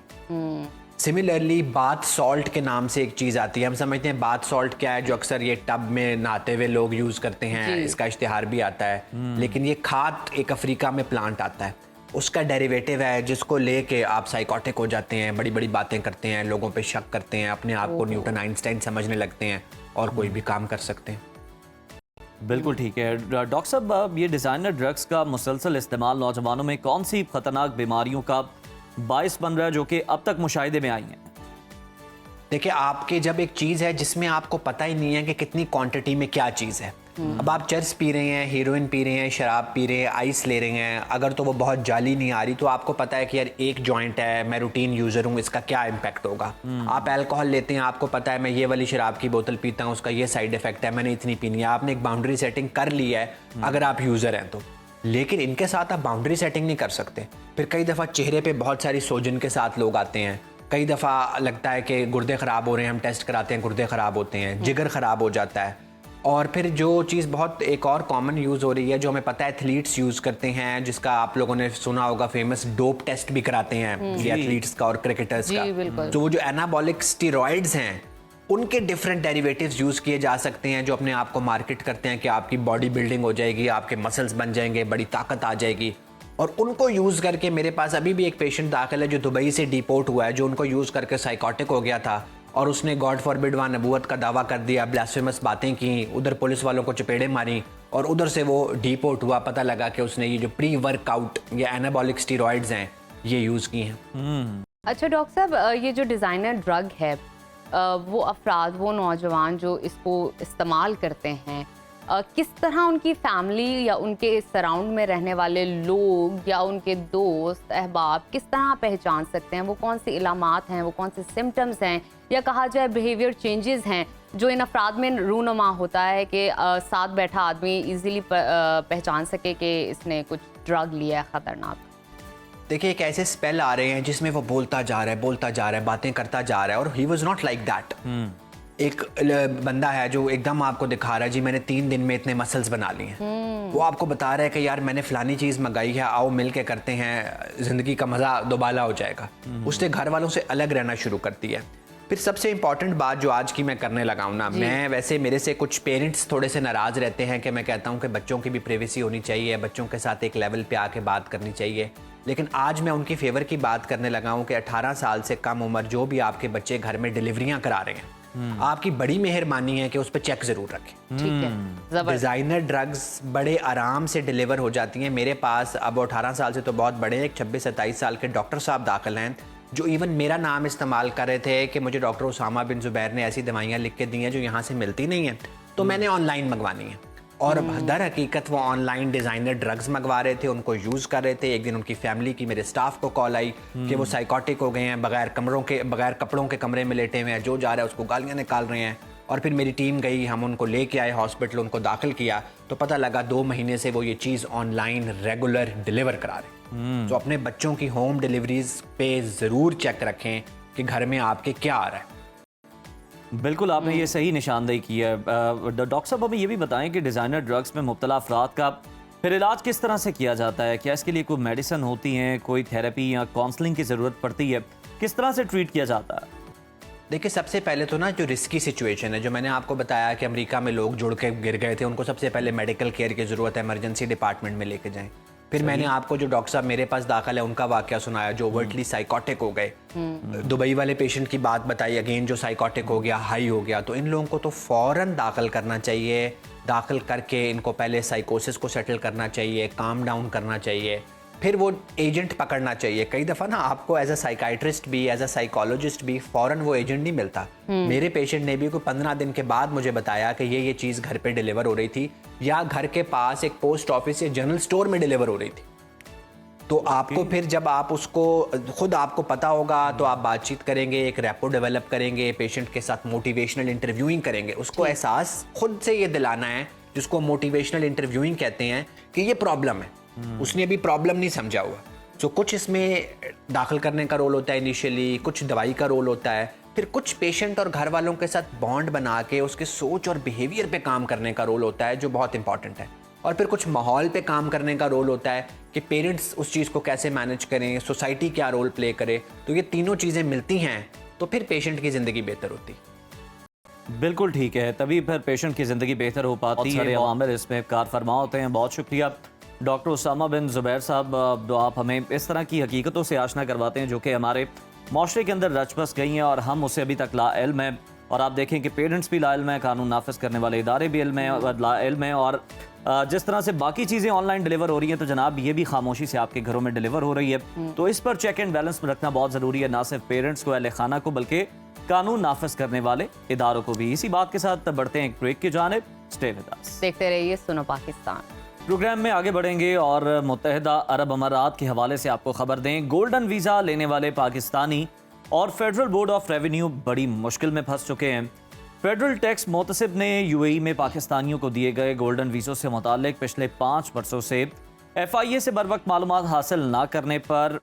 सिमिलरली बाथ सॉल्ट के नाम से एक चीज़ आती है, हम समझते हैं बाथ सॉल्ट क्या है, जो अक्सर ये टब में नहाते हुए लोग यूज़ करते हैं, इसका इश्तिहार भी आता है। लेकिन ये खाद एक अफ्रीका में प्लांट आता है, उसका डेरिवेटिव है जिसको लेके आप साइकोटिक हो जाते हैं, बड़ी बड़ी बातें करते हैं, लोगों पे शक करते हैं, अपने आप को न्यूटन आइंस्टाइन समझने लगते हैं और कोई भी काम कर सकते हैं। बिल्कुल ठीक है डॉक्टर साहब, ये डिज़ाइनर ड्रग्स का मुसलसल इस्तेमाल नौजवानों में कौन सी खतरनाक बीमारियों का बायस बन रहा है जो कि अब तक मुशाहिदे में आई हैं? देखिए, आपके जब एक चीज़ है जिसमें आपको पता ही नहीं है कि कितनी क्वांटिटी में क्या चीज़ है, अब आप चर्स पी रहे हैं, हीरोइन पी रहे हैं, शराब पी रहे हैं, आइस ले रहे हैं, अगर तो वो बहुत जाली नहीं आ रही तो आपको पता है कि यार एक जॉइंट है, मैं रूटीन यूज़र हूँ, इसका क्या इम्पैक्ट होगा। आप अल्कोहल लेते हैं, आपको पता है मैं ये वाली शराब की बोतल पीता हूँ, उसका ये साइड इफेक्ट है, मैंने इतनी पीनी है, आपने एक बाउंड्री सेटिंग कर ली है अगर आप यूज़र हैं तो। लेकिन इनके साथ आप बाउंड्री सेटिंग नहीं कर सकते। फिर कई दफ़ा चेहरे पे बहुत सारी सोजन के साथ लोग आते हैं, कई दफ़ा लगता है कि गुर्दे ख़राब हो रहे हैं, हम टेस्ट कराते हैं गुर्दे ख़राब होते हैं, जिगर ख़राब हो जाता है। और फिर जो चीज़ बहुत एक और कॉमन यूज़ हो रही है, जो हमें पता है एथलीट्स यूज़ करते हैं, जिसका आप लोगों ने सुना होगा, फेमस डोप टेस्ट भी कराते हैं ये एथलीट्स का और क्रिकेटर्स का। तो वो जो एनाबॉलिक स्टेरॉइड्स हैं उनके डिफरेंट डेरिवेटिव्स यूज़ किए जा सकते हैं, जो अपने आप को मार्केट करते हैं कि आपकी बॉडी बिल्डिंग हो जाएगी, आपके मसल्स बन जाएंगे, बड़ी ताकत आ जाएगी। और उनको यूज़ करके मेरे पास अभी भी एक पेशेंट दाखिल है जो दुबई से डिपोर्ट हुआ है, जो उनको यूज़ करके साइकोटिक हो गया था और उसने गॉड फॉरबिड व नबूवत का दावा कर दिया, ब्लास्फेमस बातें की, उधर पुलिस वालों को चपेड़े मारी और उधर से वो डिपोर्ट हुआ। पता लगा कि उसने ये जो प्री वर्कआउट या एनाबॉलिक स्टीरॉइड्स हैं ये यूज़ की हैं। अच्छा डॉक्टर साहब, ये जो डिज़ाइनर ड्रग है, वो अफराद, वो नौजवान जो इसको इस्तेमाल करते हैं, किस तरह उनकी फैमिली या उनके सराउंड में रहने वाले लोग या उनके दोस्त अहबाब किस तरह पहचान सकते हैं? वो कौन सी इलामात हैं, वो कौन से सिम्टम्स हैं, या कहा जाए बिहेवियर चेंजेस हैं जो इन अफराद में रूनुमा होता है कि साथ बैठा आदमी इजीली पहचान सके कि इसने कुछ ड्रग लिया है ख़तरनाक? देखिए, एक ऐसे स्पेल आ रहे हैं जिसमें वो बोलता जा रहा है, बातें करता जा रहा है, और he was not like that. एक बंदा है जो एकदम आपको दिखा रहा है जी मैंने 3 दिन में इतने मसल्स बना लिए हैं। वो आपको बता रहा है कि यार मैंने फलानी चीज़ मंगाई है, आओ मिल के करते हैं, ज़िंदगी का मज़ा दोबाला हो जाएगा। उसने घर वालों से अलग रहना शुरू कर दिया। फिर सबसे इंपॉर्टेंट बात जो आज की मैं करने लगा हूँ ना, मैं वैसे मेरे से कुछ पेरेंट्स थोड़े से नाराज़ रहते हैं कि मैं कहता हूँ कि बच्चों की भी प्राइवेसी होनी चाहिए, बच्चों के साथ एक लेवल पे आके बात करनी चाहिए। लेकिन आज मैं उनकी फेवर की बात करने लगा हूँ कि 18 साल से कम उम्र जो भी आपके बच्चे घर में डिलीवरियाँ करा रहे हैं, आपकी बड़ी मेहरबानी है कि उस पर चेक जरूर रखें। ठीक है। डिजाइनर ड्रग्स बड़े आराम से डिलीवर हो जाती हैं। मेरे पास अब 18 साल से तो बहुत बड़े, एक 26-27 साल के डॉक्टर साहब दाखिल हैं जो इवन मेरा नाम इस्तेमाल कर रहे थे कि मुझे डॉक्टर उसामा बिन जुबैर ने ऐसी दवाइयाँ लिख के दी हैं जो यहाँ से मिलती नहीं हैं, तो मैंने ऑनलाइन मंगवानी है। और दर हकीकत वो ऑनलाइन डिज़ाइनर ड्रग्स मंगवा रहे थे, उनको यूज़ कर रहे थे। एक दिन उनकी फैमिली की, मेरे स्टाफ को कॉल आई कि वो साइकोटिक हो गए हैं, बगैर कपड़ों के कमरे में लेटे हुए हैं, जो जा रहा है उसको गालियाँ निकाल रहे हैं। और फिर मेरी टीम गई, हम उनको लेके आए हॉस्पिटल, उनको दाखिल किया, तो पता लगा 2 महीने से वो ये चीज़ ऑनलाइन रेगुलर डिलीवर करा रहे। तो अपने बच्चों की होम डिलीवरीज पे ज़रूर चेक रखें कि घर में आपके क्या आ रहा है। बिल्कुल, आपने ये सही निशानदेही की है। डॉक्टर साहब हमें ये भी बताएं कि डिज़ाइनर ड्रग्स में मुब्तला अफराद का फिर इलाज किस तरह से किया जाता है? क्या इसके लिए कोई मेडिसिन होती हैं, कोई थेरेपी या काउंसलिंग की ज़रूरत पड़ती है? किस तरह से ट्रीट किया जाता है? देखिए, सबसे पहले तो ना जो रिस्की सिचुएशन है, जो मैंने आपको बताया कि अमेरिका में लोग जुड़ के गिर गए थे, उनको सबसे पहले मेडिकल केयर की ज़रूरत है, इमरजेंसी डिपार्टमेंट में लेके जाएं। फिर मैंने आपको जो डॉक्टर साहब मेरे पास दाखिल है उनका वाकया सुनाया जो ओवरटली साइकोटिक हो गए। दुबई वाले पेशेंट की बात बताई, अगेन जो साइकोटिक हो गया, हाई हो गया, तो इन लोगों को तो फ़ौरन दाखिल करना चाहिए। दाखिल करके इनको पहले साइकोसिस को सेटल करना चाहिए, काम डाउन करना चाहिए, फिर वो एजेंट पकड़ना चाहिए। कई दफ़ा ना आपको एज अ साइकाइट्रिस्ट भी, एज अ साइकोलॉजिस्ट भी फ़ौरन वो एजेंट नहीं मिलता। मेरे पेशेंट ने भी कोई 15 दिन के बाद मुझे बताया कि ये चीज़ घर पे डिलीवर हो रही थी, या घर के पास एक पोस्ट ऑफिस या जनरल स्टोर में डिलीवर हो रही थी। तो आपको फिर जब आप उसको खुद आपको पता होगा तो आप बातचीत करेंगे, एक रैपो डेवलप करेंगे, पेशेंट के साथ मोटिवेशनल इंटरव्यूइंग करेंगे। उसको एहसास खुद से ये दिलाना है, जिसको मोटिवेशनल इंटरव्यूइंग कहते हैं, कि ये प्रॉब्लम है, उसने अभी प्रॉब्लम नहीं समझा हुआ। तो कुछ इसमें दाखिल करने का रोल होता है इनिशियली, कुछ दवाई का रोल होता है, फिर कुछ पेशेंट और घर वालों के साथ बॉन्ड बना के उसके सोच और बिहेवियर पे काम करने का रोल होता है जो बहुत इंपॉर्टेंट है। और फिर कुछ माहौल पे काम करने का रोल होता है कि पेरेंट्स उस चीज़ को कैसे मैनेज करें, सोसाइटी क्या रोल प्ले करे। तो ये तीनों चीज़ें मिलती हैं तो फिर पेशेंट की ज़िंदगी बेहतर होती है। बिल्कुल ठीक है, तभी फिर पेशेंट की ज़िंदगी बेहतर हो पाती है। अवामिर इसमें कार फरमा होते हैं। बहुत शुक्रिया डॉक्टर उसामा बिन ज़ुबैर साहब, जो आप हमें इस तरह की हकीकतों से आशना करवाते हैं जो कि हमारे माशरे के अंदर रच बस गई हैं और हम उसे अभी तक लाइल्म हैं। और आप देखें कि पेरेंट्स भी लाइल्म हैं, कानून नाफिज करने वाले इदारे भी इल्म हैं और लाइल्म हैं। और जिस तरह से बाकी चीज़ें ऑनलाइन डिलीवर हो रही हैं तो जनाब ये भी खामोशी से आपके घरों में डिलीवर हो रही है। तो इस पर चेक एंड बैलेंस रखना बहुत ज़रूरी है, ना सिर्फ पेरेंट्स को, अहले खाना को, बल्कि कानून नाफिज करने वाले इदारों को भी। इसी बात के साथ बढ़ते हैं एक ब्रेक की जानिब। स्टे विद अस, देखते रहिए सुनो पाकिस्तान। प्रोग्राम में आगे बढ़ेंगे और मुत्तहिदा अरब अमारात के हवाले से आपको खबर दें। गोल्डन वीज़ा लेने वाले पाकिस्तानी और फेडरल बोर्ड ऑफ रेवेन्यू बड़ी मुश्किल में फंस चुके हैं। फेडरल टैक्स मोतसिब ने यूएई में पाकिस्तानियों को दिए गए गोल्डन वीज़ों से मुतालिक पिछले 5 बरसों से FIA से बर वक्त मालूमात हासिल ना करने पर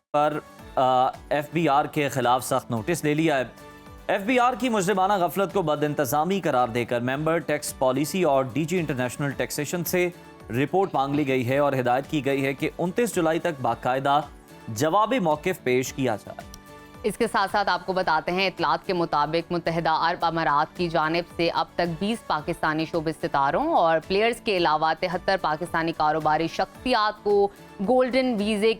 FBR के खिलाफ सख्त नोटिस ले लिया है। FBR की मुजरिमाना गफलत को बदइंतजामी करार देकर मेंबर टैक्स पॉलिसी और DG इंटरनेशनल टैक्सेशन से रिपोर्ट मांग ली गई है और हिदायत की गई है कि 29 जुलाई तक बाकायदा जवाबी मौक़िफ़ पेश किया जाए। इसके साथ साथ आपको बताते हैं, इतलात के मुताबिक मुत्तहिदा अरब अमारात की जानिब से अब तक 20 पाकिस्तानी शोबिस सितारों और प्लेयर्स के अलावा 73 पाकिस्तानी कारोबारी शख्सियात को गोल्डन वीज़े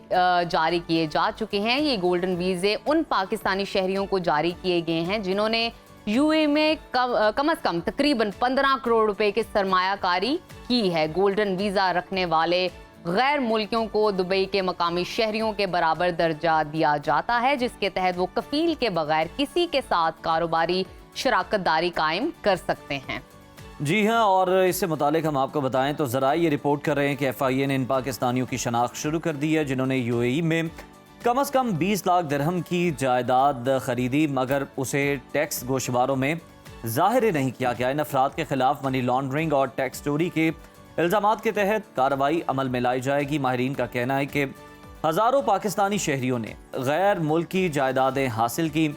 जारी किए जा चुके हैं। ये गोल्डन वीज़े उन पाकिस्तानी शहरियों को जारी किए गए हैं जिन्होंने यूएई में कम अज़ कम तकरीबन 15 करोड़ रुपए की सरमायाकारी की है। गोल्डन वीज़ा रखने वाले गैर मुल्कियों को दुबई के मकामी शहरियों के बराबर दर्जा दिया जाता है, जिसके तहत वो कफील के बगैर किसी के साथ कारोबारी शराकतदारी कायम कर सकते हैं। जी हाँ, और इससे मुतालिक हम आपको बताएं तो ज़रा ये रिपोर्ट कर रहे हैं कि FIA ने इन पाकिस्तानियों की शनाख्त शुरू कर दी है जिन्होंने यूएई में कम अज़ कम 20 लाख दिरहम की जायदाद खरीदी मगर उसे टैक्स गोशवारों में ज़ाहिर नहीं किया गया। इन अफराद के खिलाफ मनी लॉन्ड्रिंग और टैक्स चोरी के इल्ज़ामात के तहत कार्रवाई अमल में लाई जाएगी। माहिरीन का कहना है कि हज़ारों पाकिस्तानी शहरियों ने गैर मुल्की जायदादें हासिल की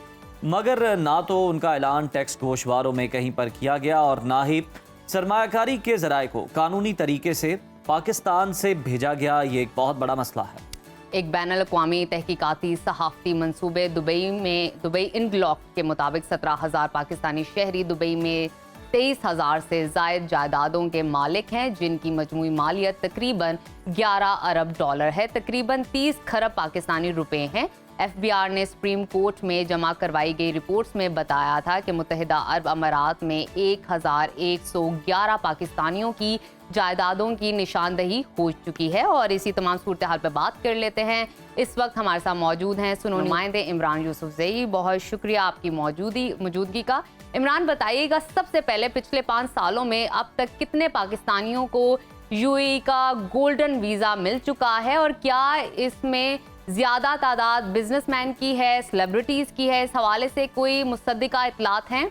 मगर ना तो उनका ऐलान टैक्स गोशवारों में कहीं पर किया गया और ना ही सरमायाकारी के ज़राए को कानूनी तरीके से पाकिस्तान से भेजा गया। ये एक बहुत बड़ा मसला है। एक बैनुल-अक़वामी तहकीकाती सहाफ़ती मंसूबे दुबई इनग्लॉक के मुताबिक 17,000 पाकिस्तानी शहरी दुबई में 23,000 से ज़ायद जायदादों के मालिक हैं जिनकी मजमूई मालियत तकरीबन 11 अरब डॉलर है, तकरीबन 30 खरब पाकिस्तानी रुपए हैं। FBR ने सुप्रीम कोर्ट में जमा करवाई गई रिपोर्ट्स में बताया था कि मुत्तहिदा अरब अमारात में 1,111 पाकिस्तानियों की जायदादों की निशानदही हो चुकी है। और इसी तमाम सूरत हाल पर बात कर लेते हैं। इस वक्त हमारे साथ मौजूद हैं सुनो नुमाइंदे इमरान यूसुफजई। बहुत शुक्रिया आपकी मौजूदगी का। इमरान, बताइएगा सबसे पहले पिछले 5 सालों में अब तक कितने पाकिस्तानियों को यूएई का गोल्डन वीज़ा मिल चुका है और क्या इसमें ज़्यादा तादाद बिजनेसमैन की है, सेलिब्रिटीज़ की है? इस हवाले से कोई मुसद्दिका इतलात हैं?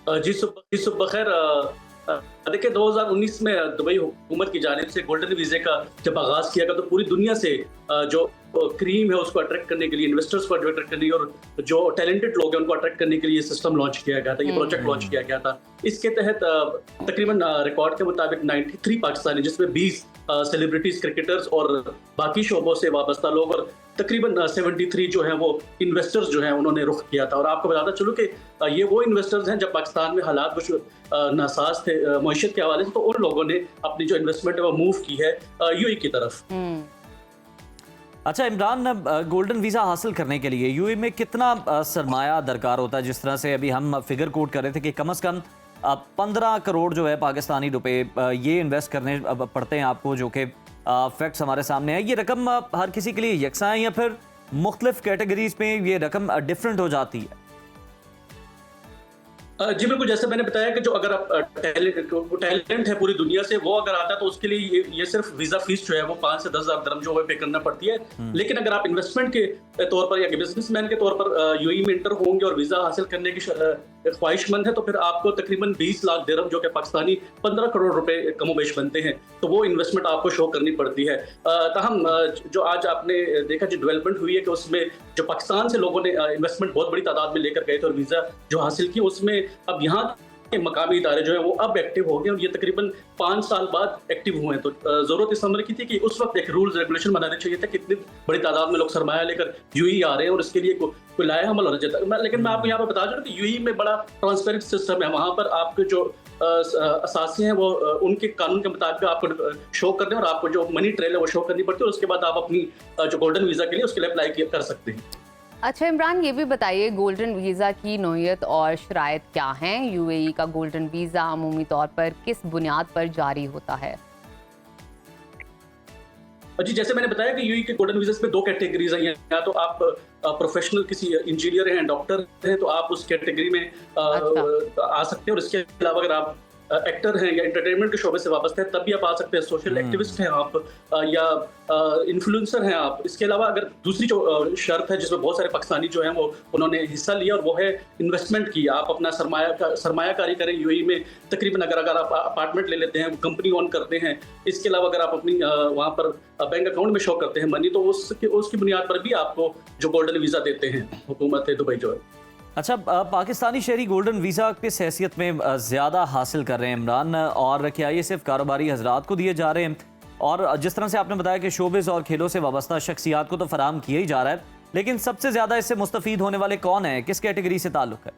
जी सुबह खैर। देखिए 2019 में दुबई हुकूमत की जानिब से गोल्डन वीज़े का जब आगाज़ किया गया तो पूरी दुनिया से जो क्रीम है उसको अट्रैक्ट करने के लिए, इन्वेस्टर्स को अट्रैक्ट करने के लिए और जो टैलेंटेड लोग हैं उनको अट्रैक्ट करने के लिए सिस्टम लॉन्च किया गया था, ये प्रोजेक्ट लॉन्च किया गया था। इसके तहत तकरीबन रिकॉर्ड के मुताबिक 93 पाकिस्तानी, जिसमें 20 सेलिब्रिटीज, क्रिकेटर्स और बाकी शोबों से वाबस्ता लोग और तकरीबन 73 जो हैं वो इन्वेस्टर्स जो हैं उन्होंने रुख किया था। और आपको बताता चलूँ कि ये वो इन्वेस्टर्स हैं जब पाकिस्तान में हालात कुछ नासाज थे मईशत के हवाले से, तो उन लोगों ने अपनी जो इन्वेस्टमेंट है वो मूव की है यूएई की तरफ। अच्छा इमरान, गोल्डन वीज़ा हासिल करने के लिए यूएई में कितना सरमाया दरकार होता है? जिस तरह से अभी हम फिगर कोट कर रहे थे कि कम से कम 15 करोड़ जो है पाकिस्तानी रुपए ये इन्वेस्ट करने पड़ते हैं आपको, जो कि फैक्ट्स हमारे सामने है। ये रकम हर किसी के लिए यकसा है या फिर मुख्तलिफ कैटेगरीज में ये रकम डिफरेंट हो जाती है? जी बिल्कुल, जैसे मैंने बताया कि जो अगर आप टैलेंट है पूरी दुनिया से, वो अगर आता है तो उसके लिए ये सिर्फ वीजा फीस जो है वो 5 से 10,000 दिरहम जो है पे करना पड़ती है। लेकिन अगर आप इन्वेस्टमेंट के तौर पर या बिजनेसमैन के तौर पर यूएई में इंटर होंगे और वीजा हासिल करने की ख्वाहिशमंद है, तो फिर आपको तकरीबन 20 लाख दिरहम जो कि पाकिस्तानी 15 करोड़ रुपए कमोबेश बनते हैं, तो वो इन्वेस्टमेंट आपको शो करनी पड़ती है। ताहम जो आज आपने देखा जो डेवलपमेंट हुई है कि उसमें जो पाकिस्तान से लोगों ने इन्वेस्टमेंट बहुत बड़ी तादाद में लेकर गए थे और वीजा जो हासिल की, उसमें अब यहाँ के मकामी इदारे जो है वो अब एक्टिव हो गए और ये तकरीबन 5 साल बाद एक्टिव हुए हैं। तो जरूरत इस अमर की थी कि उस वक्त एक रूल्स रेगुलेशन बनाने चाहिए था, कितनी बड़ी तादाद में लोग सरमाया लेकर यूएई आ रहे हैं और इसके लिए कोई लाया हमल होना चाहिए था। लेकिन मैं आपको यहाँ पर बता दूं कि यूएई में बड़ा ट्रांसपेरेंट सिस्टम है। वहाँ पर आपके जो असासी हैं वो उनके कानून के मुताबिक आपको शो करने और आपको जो मनी ट्रेल है वो शो करनी पड़ती है और उसके बाद आप अपनी जो गोल्डन वीजा के लिए उसके लिए अप्लाई कर सकते हैं। अच्छा इमरान, ये भी बताइए गोल्डन वीज़ा की नौइयत और शराइत क्या हैं? यूएई का गोल्डन वीज़ा अमूमी तौर पर किस बुनियाद पर जारी होता है? जी, जैसे मैंने बताया कि यूएई के गोल्डन वीज़ा में 2 कैटेगरीज हैं। या तो आप प्रोफेशनल किसी इंजीनियर हैं, डॉक्टर हैं, तो आप उस कैटेगरी में आ सकते हैं। और इसके अलावा अगर आप एक्टर हैं या एंटरटेनमेंट के शोबे से वाबस्ते हैं, तब भी आप आ सकते हैं। सोशल एक्टिविस्ट हैं आप या इन्फ्लुएंसर हैं आप। इसके अलावा अगर दूसरी जो शर्त है जिसमें बहुत सारे पाकिस्तानी जो हैं वो उन्होंने हिस्सा लिया और वो है इन्वेस्टमेंट की। आप अपना सरमायाकारी करें यूएई में। तकरीबन अगर आप अपार्टमेंट ले लेते हैं, कंपनी ओन करते हैं, इसके अलावा अगर आप अपनी वहाँ पर बैंक अकाउंट में शो करते हैं मनी, तो उसकी बुनियाद पर भी आपको जो गोल्डन वीज़ा देते हैं हुकूमत दुबई जो है। अच्छा, पाकिस्तानी शहरी गोल्डन वीज़ा किस हैसियत में ज़्यादा हासिल कर रहे हैं इमरान, और क्या ये सिर्फ कारोबारी हजरात को दिए जा रहे हैं? और जिस तरह से आपने बताया कि शोबिस और खेलों से वाबस्ता शख्सियात को तो फराम किया ही जा रहा है, लेकिन सबसे ज़्यादा इससे मुस्तफ़ीद होने वाले कौन हैं? किस कैटेगरी से ताल्लुक़ है?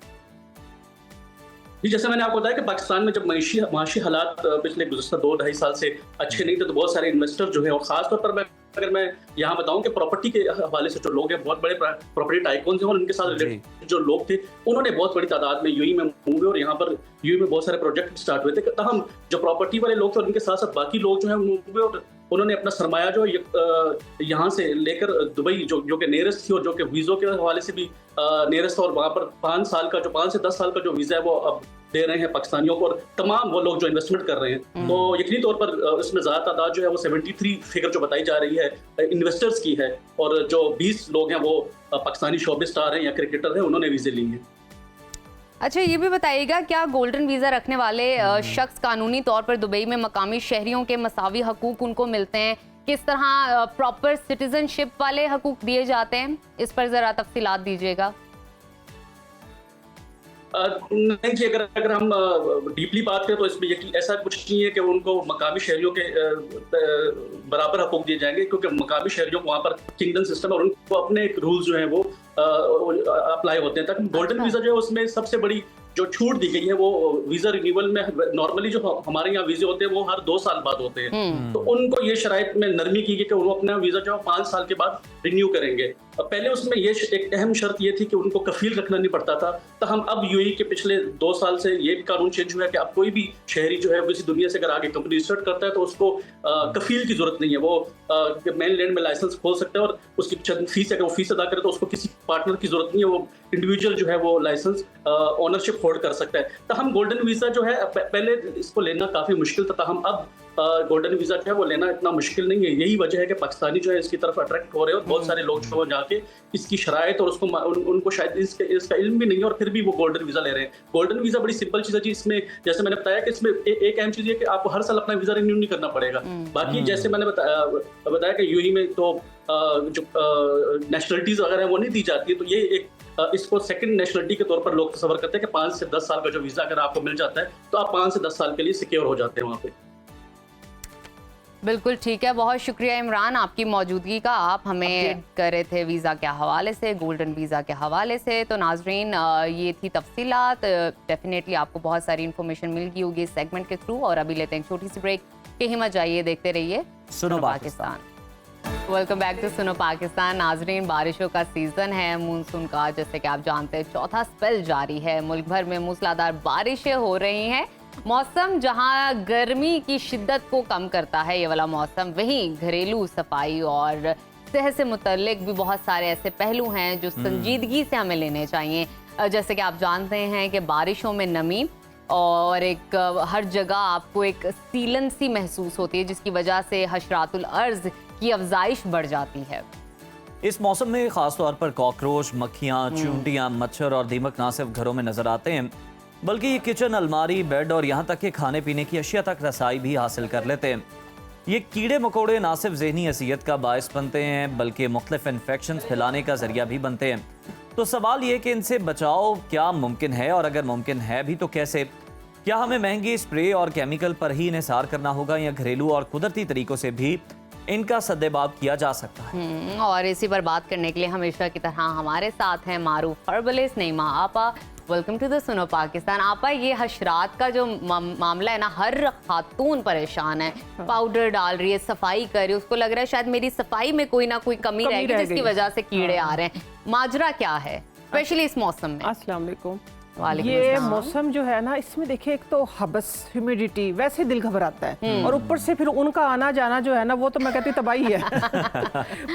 जी, जैसे मैंने आपको बताया कि पाकिस्तान में जब माशी हालात पिछले गुज़श्ता 2-2.5 साल से अच्छे नहीं थे, तो बहुत सारे इन्वेस्टर जो है, और ख़ासतौर पर अगर मैं यहाँ बताऊं कि प्रॉपर्टी के हवाले से जो लोग हैं, बहुत बड़े प्रॉपर्टी टाइकून्स हैं और उनके साथ रिलेटेड जो लोग थे, उन्होंने बहुत बड़ी तादाद में यूएई में मूव हुए और यहाँ पर यूएई में बहुत सारे प्रोजेक्ट स्टार्ट हुए थे। तमाम जो प्रॉपर्टी वाले लोग थे और उनके साथ साथ बाकी लोग जो है मूव हुए और उन्होंने अपना सरमाया जो यहाँ से लेकर दुबई जो कि नियरेस्ट थी और जो कि वीज़ों के हवाले से भी नियरेस्ट, और वहाँ पर 5 से 10 साल का जो वीज़ा है वो अब दे रहे हैं पाकिस्तानियों को और तमाम वो लोग जो इन्वेस्टमेंट कर रहे हैं। तो यकीनी तौर पर इसमें ज़्यादा तादाद जो है वो 73 फिगर जो बताई जा रही है इन्वेस्टर्स की है, और जो 20 लोग हैं वो पाकिस्तानी शोबिस स्टार हैं या क्रिकेटर हैं, उन्होंने वीज़े लिए हैं। अच्छा, ये भी बताइएगा, क्या गोल्डन वीज़ा रखने वाले शख्स कानूनी तौर पर दुबई में मकामी शहरियों के मसावी हकूक उनको मिलते हैं? किस तरह प्रॉपर सिटीजनशिप वाले हकूक दिए जाते हैं? इस पर ज़रा तफसीलात दीजिएगा। नहीं जी, अगर हम डीपली बात करें तो इसमें ऐसा कुछ नहीं है कि उनको मकामी शहरियों के बराबर हकूक दिए जाएंगे, क्योंकि मकामी शहरियों को वहाँ पर किंगडम सिस्टम और उनको अपने एक रूल्स जो हैं वो अप्लाई होते हैं। तक गोल्डन वीज़ा जो है उसमें सबसे बड़ी जो छूट दी गई है वो वीज़ा रिन्यूअल में, नॉर्मली जो हमारे यहाँ वीज़े होते हैं वो हर 2 साल बाद होते हैं, तो उनको ये शराइत में नरमी की गई कि वो अपना वीज़ा जो है 5 साल के बाद रिन्यू करेंगे। पहले उसमें ये एक अहम शर्त ये थी कि उनको कफील रखना नहीं पड़ता था, तो हम अब यूएई के पिछले 2 साल से ये भी कानून चेंज हुआ है कि अब कोई भी शहरी जो है किसी दुनिया से अगर आगे कंपनी रजिस्टर्ड करता है तो उसको कफील की जरूरत नहीं है। वो मेन लैंड में लाइसेंस खोल सकता है और उसकी चंद फीस है, अगर वो फीस अदा करे तो उसको किसी पार्टनर की जरूरत नहीं है, वो इंडिविजुअल जो है वो लाइसेंस ओनरशिप होल्ड कर सकता है। तो हम गोल्डन वीज़ा जो है पहले इसको लेना काफ़ी मुश्किल था, हम अब गोल्डन वीज़ा जो है वो लेना इतना मुश्किल नहीं है। यही वजह है कि पाकिस्तानी जो है इसकी तरफ अट्रैक्ट हो रहे हैं और बहुत सारे लोग जो जाके इसकी शराइत और उसको उनको शायद इसका इल्म भी नहीं है और फिर भी वो गोल्डन वीज़ा ले रहे हैं। गोल्डन वीज़ा बड़ी सिंपल चीज़ है जी। इसमें जैसे मैंने बताया कि इसमें एक अहम चीज़ है कि आपको हर साल अपना वीज़ा रिन्यू नहीं करना पड़ेगा। बाकी जैसे मैंने बताया कि यूएई में तो जो नेशनलिटीज़ वगैरह है वो नहीं दी जाती है, तो ये एक इसको सेकंड नेशनलिटी के तौर पर लोग तस्वर करते हैं कि 5 से 10 साल का जो वीज़ा अगर आपको मिल जाता है तो आप 5 से 10 साल के लिए सिक्योर हो जाते हैं वहाँ पे। बिल्कुल ठीक है, बहुत शुक्रिया इमरान आपकी मौजूदगी का। आप हमें कर रहे थे वीज़ा के हवाले से, गोल्डन वीज़ा के हवाले से। तो नाजरीन, ये थी तफसीलात। डेफिनेटली आपको बहुत सारी इन्फॉर्मेशन मिल गई होगी इस सेगमेंट के थ्रू। और अभी लेते हैं छोटी सी ब्रेक। के हिम्मत जाइए, देखते रहिए सुनो पाकिस्तान। वेलकम बैक टू सुनो पाकिस्तान। नाजरीन, बारिशों का सीजन है, मानसून का, जैसे कि आप जानते हैं, चौथा स्पेल जारी है। मुल्क भर में मूसलाधार बारिशें हो रही हैं। मौसम जहां गर्मी की शिद्दत को कम करता है, ये वाला मौसम, वहीं घरेलू सफाई और सेहत से मुतल्लिक भी बहुत सारे ऐसे पहलू हैं जो संजीदगी से हमें लेने चाहिए। जैसे कि आप जानते हैं कि बारिशों में नमी और एक हर जगह आपको एक सीलन सी महसूस होती है, जिसकी वजह से हशरातुल अर्ज की अफजाइश बढ़ जाती है। इस मौसम में खास तौर पर कॉकरोच, मक्खियाँ, चूंटियाँ, मच्छर और दीमक ना सिर्फ घरों में नजर आते हैं, बल्कि ये किचन, अलमारी, बेड और यहाँ तक कि खाने पीने की अशिया तक रसाई भी हासिल कर लेते हैं। ये कीड़े मकोड़े ना सिर्फ ज़हनी असियत का बायस बनते हैं, बल्कि मुख्तलिफ इन्फेक्शन फैलाने का जरिया भी बनते हैं। तो सवाल ये कि इनसे बचाव क्या मुमकिन है, और अगर मुमकिन है भी तो कैसे? क्या हमें महंगी स्प्रे और केमिकल पर ही इन्हिसार करना होगा, या घरेलू और कुदरती तरीकों से भी इनका सद्देबाब किया जा सकता है? और इसी पर बात करने के लिए हमेशा की तरह हमारे साथ हैं मारूफ हर्बलिस्ट नईमा आपा। वेलकम टू द सुनो पाकिस्तान। आपा, ये हशरात का जो मामला है ना, हर खातून परेशान है, पाउडर डाल रही है, सफाई कर रही है, उसको लग रहा है शायद मेरी सफाई में कोई ना कोई कमी रहेगी जिसकी वजह से कीड़े आ रहे हैं। माजरा क्या है, स्पेशली इस मौसम में? अस्सलाम वालेकुम। ये मौसम जो है ना, इसमें देखिए एक तो हबस, ह्यूमिडिटी, वैसे दिल घबराता है, और ऊपर से फिर उनका आना जाना जो है ना, वो तो मैं कहती तबाही है।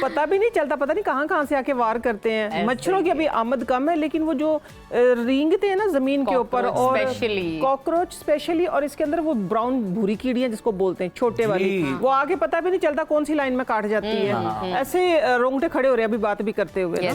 पता भी नहीं चलता, पता नहीं कहाँ से आके वार करते हैं। मच्छरों की अभी आमद कम है, लेकिन वो जो रेंगते हैं ना जमीन के ऊपर, और कॉकरोच स्पेशली, और इसके अंदर वो ब्राउन भूरी कीड़ियां जिसको बोलते हैं, छोटे वाली, वो आगे पता भी नहीं चलता कौन सी लाइन में काट जाती है। ऐसे रोंगटे खड़े हो रहे हैं अभी बात भी करते हुए।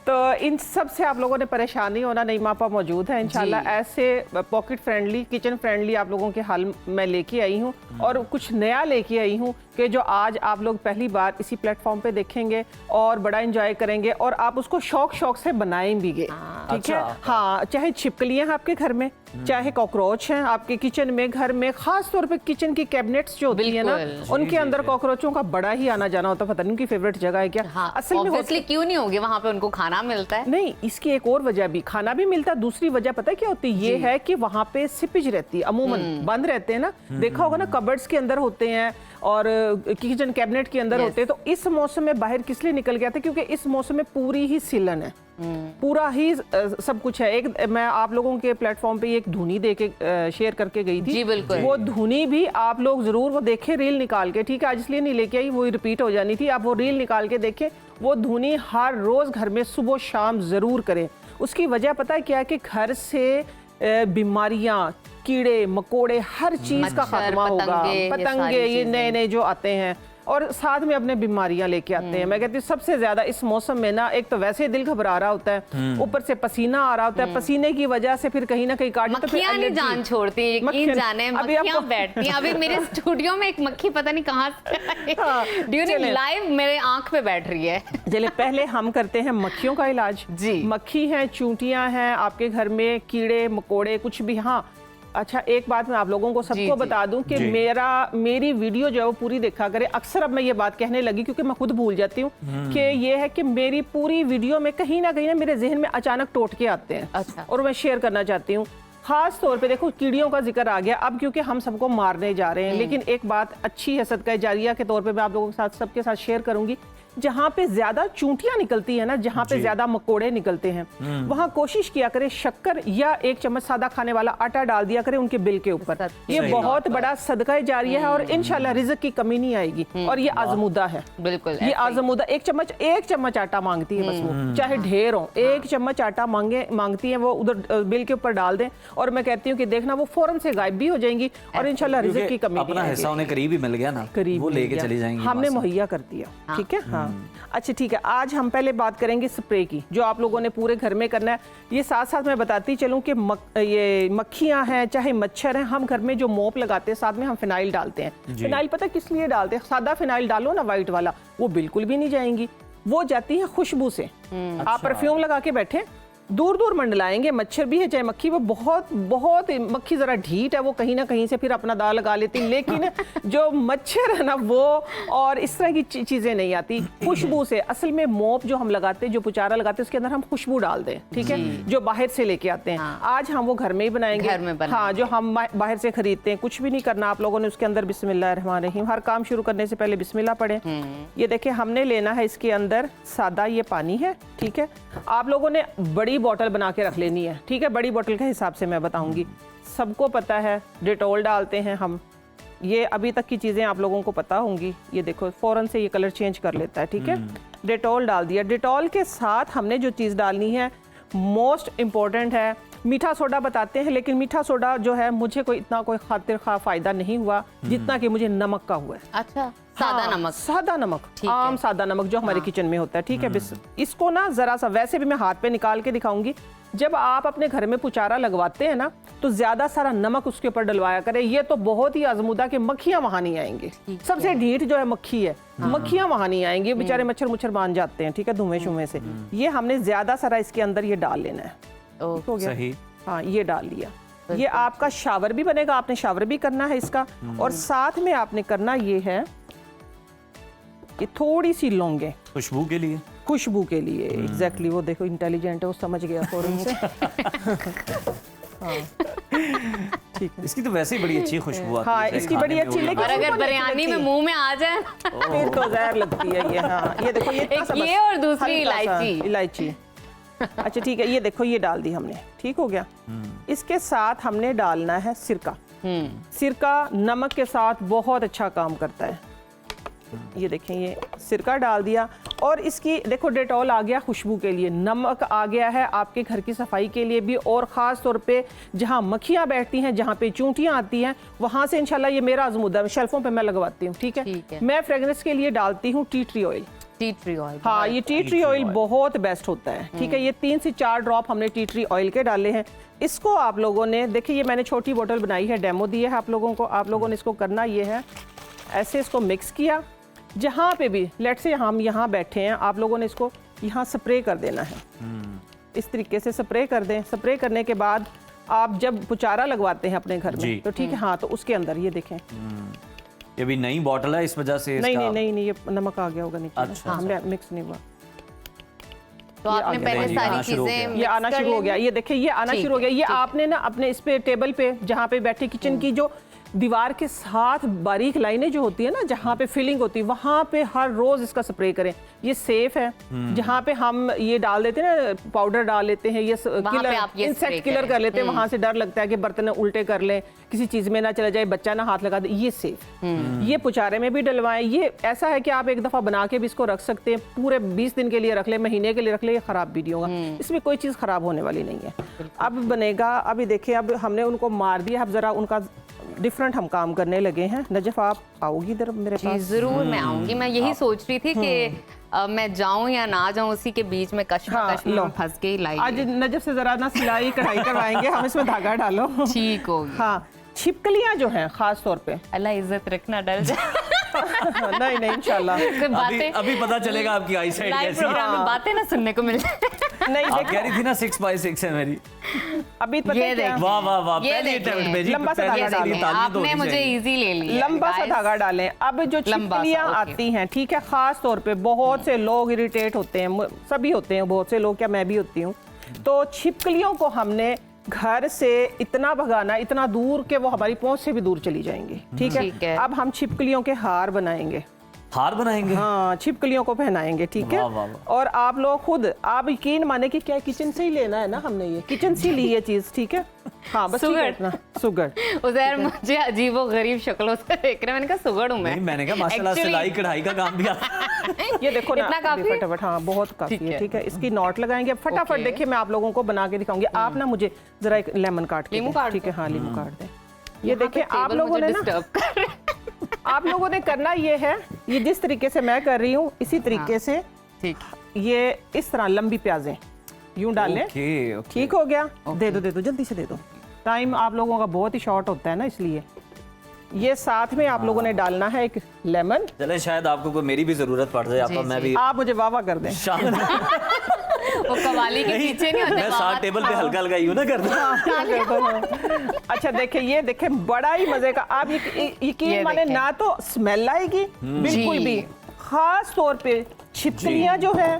तो इन सब से आप लोगों ने परेशान नहीं होना, नहीं मौजूद है इंशाल्लाह। ऐसे पॉकेट फ्रेंडली, किचन फ्रेंडली आप लोगों के हाल मैं लेके आई हूँ, और कुछ नया लेके आई हूँ कि जो आज आप लोग पहली बार इसी प्लेटफॉर्म पे देखेंगे और बड़ा एंजॉय करेंगे, और आप उसको शौक से बनाएंगे। ठीक है? हाँ, चाहे छिपकलियां हैं आपके घर में, चाहे कॉकरोच हैं आपके किचन में, घर में, खास तौर पे किचन की कैबिनेट्स जो होती है ना, उनके अंदर कॉकरोचों का बड़ा ही आना जाना होता है। पता नहीं उनकी फेवरेट जगह है क्या? हाँ, असल में क्यों नहीं होगी, वहाँ पे उनको खाना मिलता है। नहीं, इसकी एक और वजह भी, खाना भी मिलता है, दूसरी वजह पता है क्या होती है? ये है कि वहाँ पे सिपेज रहती है, अमूमन बंद रहते हैं ना, देखा होगा ना, कबर्ड्स के अंदर होते हैं और किचन कैबिनेट के अंदर होते हैं। तो इस मौसम में बाहर किस लिए निकल गया था? क्योंकि इस मौसम में पूरी ही सीलन है, पूरा ही सब कुछ है। एक मैं आप लोगों के प्लेटफॉर्म पे एक धुनी दे के शेयर करके गई थी। जी बिल्कुल। वो धुनी भी आप लोग जरूर वो देखें, रील निकाल के। ठीक है, आज इसलिए नहीं लेके आई, वो रिपीट हो जानी थी। आप वो रील निकाल के देखें, वो धुनी हर रोज घर में सुबह शाम जरूर करें। उसकी वजह पता है क्या है? कि घर से बीमारियां, कीड़े मकोड़े, हर चीज का खात्मा होगा। पतंगे ये नए नए जो आते हैं, और साथ में अपने बीमारियां लेके आते हैं। मैं कहती हूँ सबसे ज्यादा इस मौसम में ना, एक तो वैसे दिल घबरा रहा होता है, ऊपर से पसीना आ रहा होता है, पसीने की वजह से फिर कहीं ना कहीं काट, तो फिर नहीं जान छोड़ती, यकीन जाने मक्खियां बैठती हैं। अभी मेरे स्टूडियो में एक मक्खी पता नहीं कहाँ से ड्यूरिंग लाइव मेरे आंख पे बैठ रही है। चलिए पहले हम करते हैं मक्खियों का इलाज। जी, मक्खी है, चूंटियां हैं आपके घर में, कीड़े मकोड़े कुछ भी। हाँ, अच्छा, एक बात मैं आप लोगों को सबको बता दूं कि मेरी वीडियो जो है वो पूरी देखा करे। अक्सर अब मैं ये बात कहने लगी क्योंकि मैं खुद भूल जाती हूँ कि ये है कि मेरी पूरी वीडियो में कहीं ना मेरे जहन में अचानक टोटके आते हैं। अच्छा। और मैं शेयर करना चाहती हूँ। खास तौर पे देखो, कीड़ियों का जिक्र आ गया अब, क्योंकि हम सबको मारने जा रहे हैं। लेकिन एक बात अच्छी है, सदका जारिया के तौर पे मैं आप लोगों के साथ सबके साथ शेयर करूंगी। जहाँ पे ज्यादा चूंटियां निकलती है ना, जहाँ पे ज्यादा मकोड़े निकलते हैं, वहाँ कोशिश किया करे शक्कर या 1 चम्मच सादा खाने वाला आटा डाल दिया करे उनके बिल के ऊपर। ये बहुत बड़ा सदका जारिया है, और इंशाल्लाह रिज़्क की कमी नहीं आएगी। और ये आजमूदा है, बिल्कुल ये आजमूदा। 1 चम्मच आटा मांगती है बस, वो चाहे ढेर हो, 1 चम्मच आटा मांगती है वो, उधर बिल के ऊपर डाल दें। और मैं कहती हूँ कि देखना वो फौरन से गायब भी हो जाएंगी, और इंशाल्लाह रिज़्क की कमी अपना हिस्सा उन्हें करीब ही मिल गया ना, करीब वो लेके चली जाएंगी, हमने मुहैया कर दिया। ठीक है, हाँ। अच्छा ठीक है, आज हम पहले बात करेंगे स्प्रे की, जो आप लोगों ने पूरे घर में करना है। ये साथ साथ मैं बताती चलूं कि ये मक्खियां हैं चाहे मच्छर हैं, हम घर में जो मोप लगाते हैं साथ में हम फिनाइल डालते हैं। फिनाइल पता किस लिए डालते हैं? सादा फिनाइल डालो ना, वाइट वाला, वो बिल्कुल भी नहीं जाएंगी, वो जाती है खुशबू से। आप परफ्यूम लगा के बैठे, दूर दूर मंडलाएंगे, मच्छर भी है चाहे मक्खी, वो बहुत मक्खी जरा ढीठ है, वो कहीं ना कहीं से फिर अपना दाल लगा लेती। लेकिन जो मच्छर है ना, वो और इस तरह की चीजें नहीं आती खुशबू से। असल में मोप जो हम लगाते हैं, जो पुचारा लगाते हैं, उसके अंदर हम खुशबू डाल दें। ठीक है, जो बाहर से लेके आते हैं। आज हम वो घर में ही बनाएंगे। हाँ, जो हम बाहर से खरीदते हैं, कुछ भी नहीं करना आप लोगों ने। उसके अंदर बिस्मिल्लाहिर्रहमानिर्रहीम, हर काम शुरू करने से पहले बिस्मिल्लाह पढ़े। ये देखिए, हमने लेना है इसके अंदर सादा ये पानी है। ठीक है, आप लोगों ने बड़ी बोतल बना के रख लेनी है। ठीक है, बड़ी बोतल के हिसाब से मैं बताऊंगी। सबको पता है डेटॉल डालते हैं हम, ये अभी तक की चीज़ें आप लोगों को पता होंगी। ये देखो फ़ौरन से ये कलर चेंज कर लेता है। ठीक है, डेटॉल डाल दिया। डेटॉल के साथ हमने जो चीज़ डालनी है मोस्ट इम्पोर्टेंट है। मीठा सोडा बताते हैं, लेकिन मीठा सोडा जो है मुझे कोई इतना कोई खातिर खा फायदा नहीं हुआ जितना कि मुझे नमक का हुआ है। अच्छा, सादा हाँ, नमक। सादा नमक, ठीक है। आम सादा नमक जो हमारे किचन में होता है, ठीक है। बस इसको ना जरा सा, वैसे भी मैं हाथ पे निकाल के दिखाऊंगी, जब आप अपने घर में पुचारा लगवाते हैं ना तो ज्यादा सारा नमक उसके ऊपर डलवाया करें। ये तो बहुत ही आजमूदा कि मक्खियां वहां नहीं आएंगी। सबसे ढीठ जो है मक्खी है, मक्खियां वहां नहीं आएंगी, बेचारे मच्छर मुच्छर बांध जाते हैं, ठीक है, धुएं शुएं से। ये हमने ज्यादा सारा इसके अंदर ये डाल लेना है। ओके, हो गया? सही। हाँ, ये डाल लिया। ये आपका शावर भी बनेगा, आपने शावर भी करना है इसका। और साथ में आपने करना ये है कि थोड़ी सी लौंगे खुशबू के लिए। खुशबू के लिए। एग्जैक्टली, वो देखो इंटेलिजेंट है, वो समझ गया फौरन से। हाँ, ठीक है। इसकी तो वैसे ही बड़ी अच्छी खुशबू आती हाँ, है इसकी खाने बड़ी में, अच्छी, वो लेकिन और अगर उनको नहीं बिरयानी में लगती। मुंह में आ जाए फिर तो जहर लगती है ये। हाँ, ये देखो, ये इतना एक सा बस, ये और दूसरी हल्का सा इलायची। इलायची। अच्छा ठीक है, ये देखो ये डाल दी हमने, ठीक हो गया। इसके साथ हमने डालना है सिरका। सिरका नमक के साथ बहुत अच्छा काम करता है। ये देखें, ये सिरका डाल दिया। और इसकी देखो, डेटॉल आ गया खुशबू के लिए, नमक आ गया है आपके घर की सफाई के लिए भी, और ख़ास तौर पे जहाँ मक्खियाँ बैठती हैं, जहाँ पे चूंटियाँ आती हैं, वहाँ से इंशाल्लाह ये मेरा आजमूदा शेल्फों पे मैं लगवाती हूँ, ठीक ठीक है। है। मैं फ्रेगनेंस के लिए डालती हूँ tea tree oil. Tea tree oil. हाँ, ये टी ट्री ऑयल बहुत बेस्ट होता है, ठीक है। ये 3 से 4 ड्रॉप हमने टी ट्री ऑयल के डाले हैं। इसको आप लोगों ने देखिए, ये मैंने छोटी बोतल बनाई है, डेमो दी है आप लोगों को। आप लोगों ने इसको करना ये है, ऐसे इसको मिक्स किया, जहाँ पे भी लेट से हम यहाँ बैठे हैं, आप लोगों ने इसको यहाँ स्प्रे कर देना है। इस तरीके से स्प्रे कर दें। स्प्रे करने के बाद आप जब पुचारा लगवाते हैं अपने घर में, तो ठीक है, हाँ, तो उसके अंदर ये देखें, ये भी नई बॉटल है, इस वजह से नहीं इसका... नहीं नहीं नहीं, ये नमक आ गया होगा नीचे। अच्छा, हमने मिक्स नहीं हुआ, तो आपने पहले ये सारी आना शुरू हो चीजें गया। ये आना शुरू हो गया। ये देखिए, ये आना ठीक शुरू हो गया। ये ठीक। आपने ना अपने इस पे टेबल पे जहाँ पे बैठे किचन की जो दीवार के साथ बारीक लाइनें जो होती है ना, जहाँ पे फिलिंग होती है, वहाँ पे हर रोज इसका स्प्रे करें। ये सेफ है। जहाँ पे हम ये डाल देते हैं ना, पाउडर डाल लेते हैं, ये पे आप ये इंसेक्ट spray किलर करें। कर लेते हैं, वहाँ से डर लगता है कि बर्तन उल्टे कर लें, किसी चीज में ना चला जाए, बच्चा ना हाथ लगा दे। ये सेफ। ये पुचारे में भी डलवाएं। ये ऐसा है कि आप एक दफा बना के भी इसको रख सकते हैं, पूरे 20 दिन के लिए रख ले, महीने के लिए रख ले, ये खराब भी नहीं होगा। इसमें कोई चीज खराब होने वाली नहीं है। अब बनेगा, अभी देखिए, अब हमने उनको मार दिया, अब जरा उनका डिफरेंट हम काम करने लगे हैं। नजफ, आप आओगी इधर मेरे जी पास? जरूर मैं आऊंगी। मैं यही सोच रही थी कि मैं जाऊं या ना जाऊं, उसी के बीच में कश्मकश में लो। फंस के ही लाई। आज नजफ से जरा ना सिलाई कढ़ाई करवाएंगे हम, इसमें धागा डालो। ठीक होगी। हाँ, छिपकलियां जो हैं खास तौर पे। अल्लाह इज्जत रखना, डर जाए। नहीं नहीं, इंशाल्लाह। बातें अभी पता चलेगा आपकी आई साइड लाइव कैसी है। प्रोग्राम में बातें ना सुनने को मिल जाए। नहीं, आप देखो, कह रही थी ना 6x6 है मेरी। अभी पता ये है क्या? देख। वाह वाह वाह, ये पहली देखें, attempt में जी, लंबा सा पहली धागा सीधी डालें। तालियां तो आपने होनी मुझे चाहिए। इजी ले लिया। लंबा सा guys। धागा डालें। अब जो लंबा सा, छिपकलियां ओके। आती हैं, ठीक है, खास तौर पे बहुत से लोग इरिटेट होते हैं, सभी होते हैं, बहुत से लोग, क्या मैं भी होती हूँ। तो छिपकलियों को हमने घर से इतना भगाना, इतना दूर के वो हमारी पहुंच से भी दूर चली जाएंगी, ठीक ठीक है। है। अब हम छिपकलियों के हार बनाएंगे। हार बनाएंगे? हाँ, छिपकलियों को पहनाएंगे, ठीक है। वाह, वाह, वाह। और आप लोग खुद, आप यकीन माने कि क्या किचन से ही लेना है ना, हमने ये किचन से ली ये चीज, ठीक है। हाँ, बस ठीक है, सुगड़। इतना सुगड़। उज़ैर मुझे अजीब व गरीब शक्लों से देख रहे हैं। मैंने कहा सुगड़ हूं मैं। नहीं, मैंने कहा माशाल्लाह Actually- सिलाई कढ़ाई का काम भी आता है। ये देखो ना, इतना काफी अभी है? फटाफट, हाँ, बहुत काफी ठीक है, है। ठीक है। इसकी नॉट लगाएंगे अब फटाफट। ओके। देखिए, मैं आप लोगों को बना के दिखाऊंगी। आप ना मुझे जरा एक लेमन काट के लीमू दें, काट ठीक है। हाँ, लीमू काट दें। ये यहाँ पे देखिए, आप टेबल लोगों मुझे ने ना, डिस्टर्ब कर रहे हैं। आप लोगों ने करना ये है, ये जिस तरीके से मैं कर रही हूँ, इसी तरीके से ठीक। ये इस तरह लंबी प्याजें यूं डालें। Okay, okay. ठीक हो गया। दे दो जल्दी से दे दो। टाइम आप लोगों का बहुत ही शॉर्ट होता है ना, इसलिए। ये साथ में आप लोगों ने डालना है एक लेमन। चले, शायद आपको कोई मेरी भी जरूरत पड़ जाए, आपका मैं भी आप मुझे वाह कर दें। शाम वो कवाली के पीछे नहीं होते मैं साथ बात। टेबल पे हल्का हल्का यूं ना कर दूं। अच्छा देखिए, ये देखें, बड़ा ही मजे का। आप यकीन ये माने देखें। ना, तो स्मेल आएगी बिल्कुल जी। भी। खास तौर पे छिपकलियां जो है,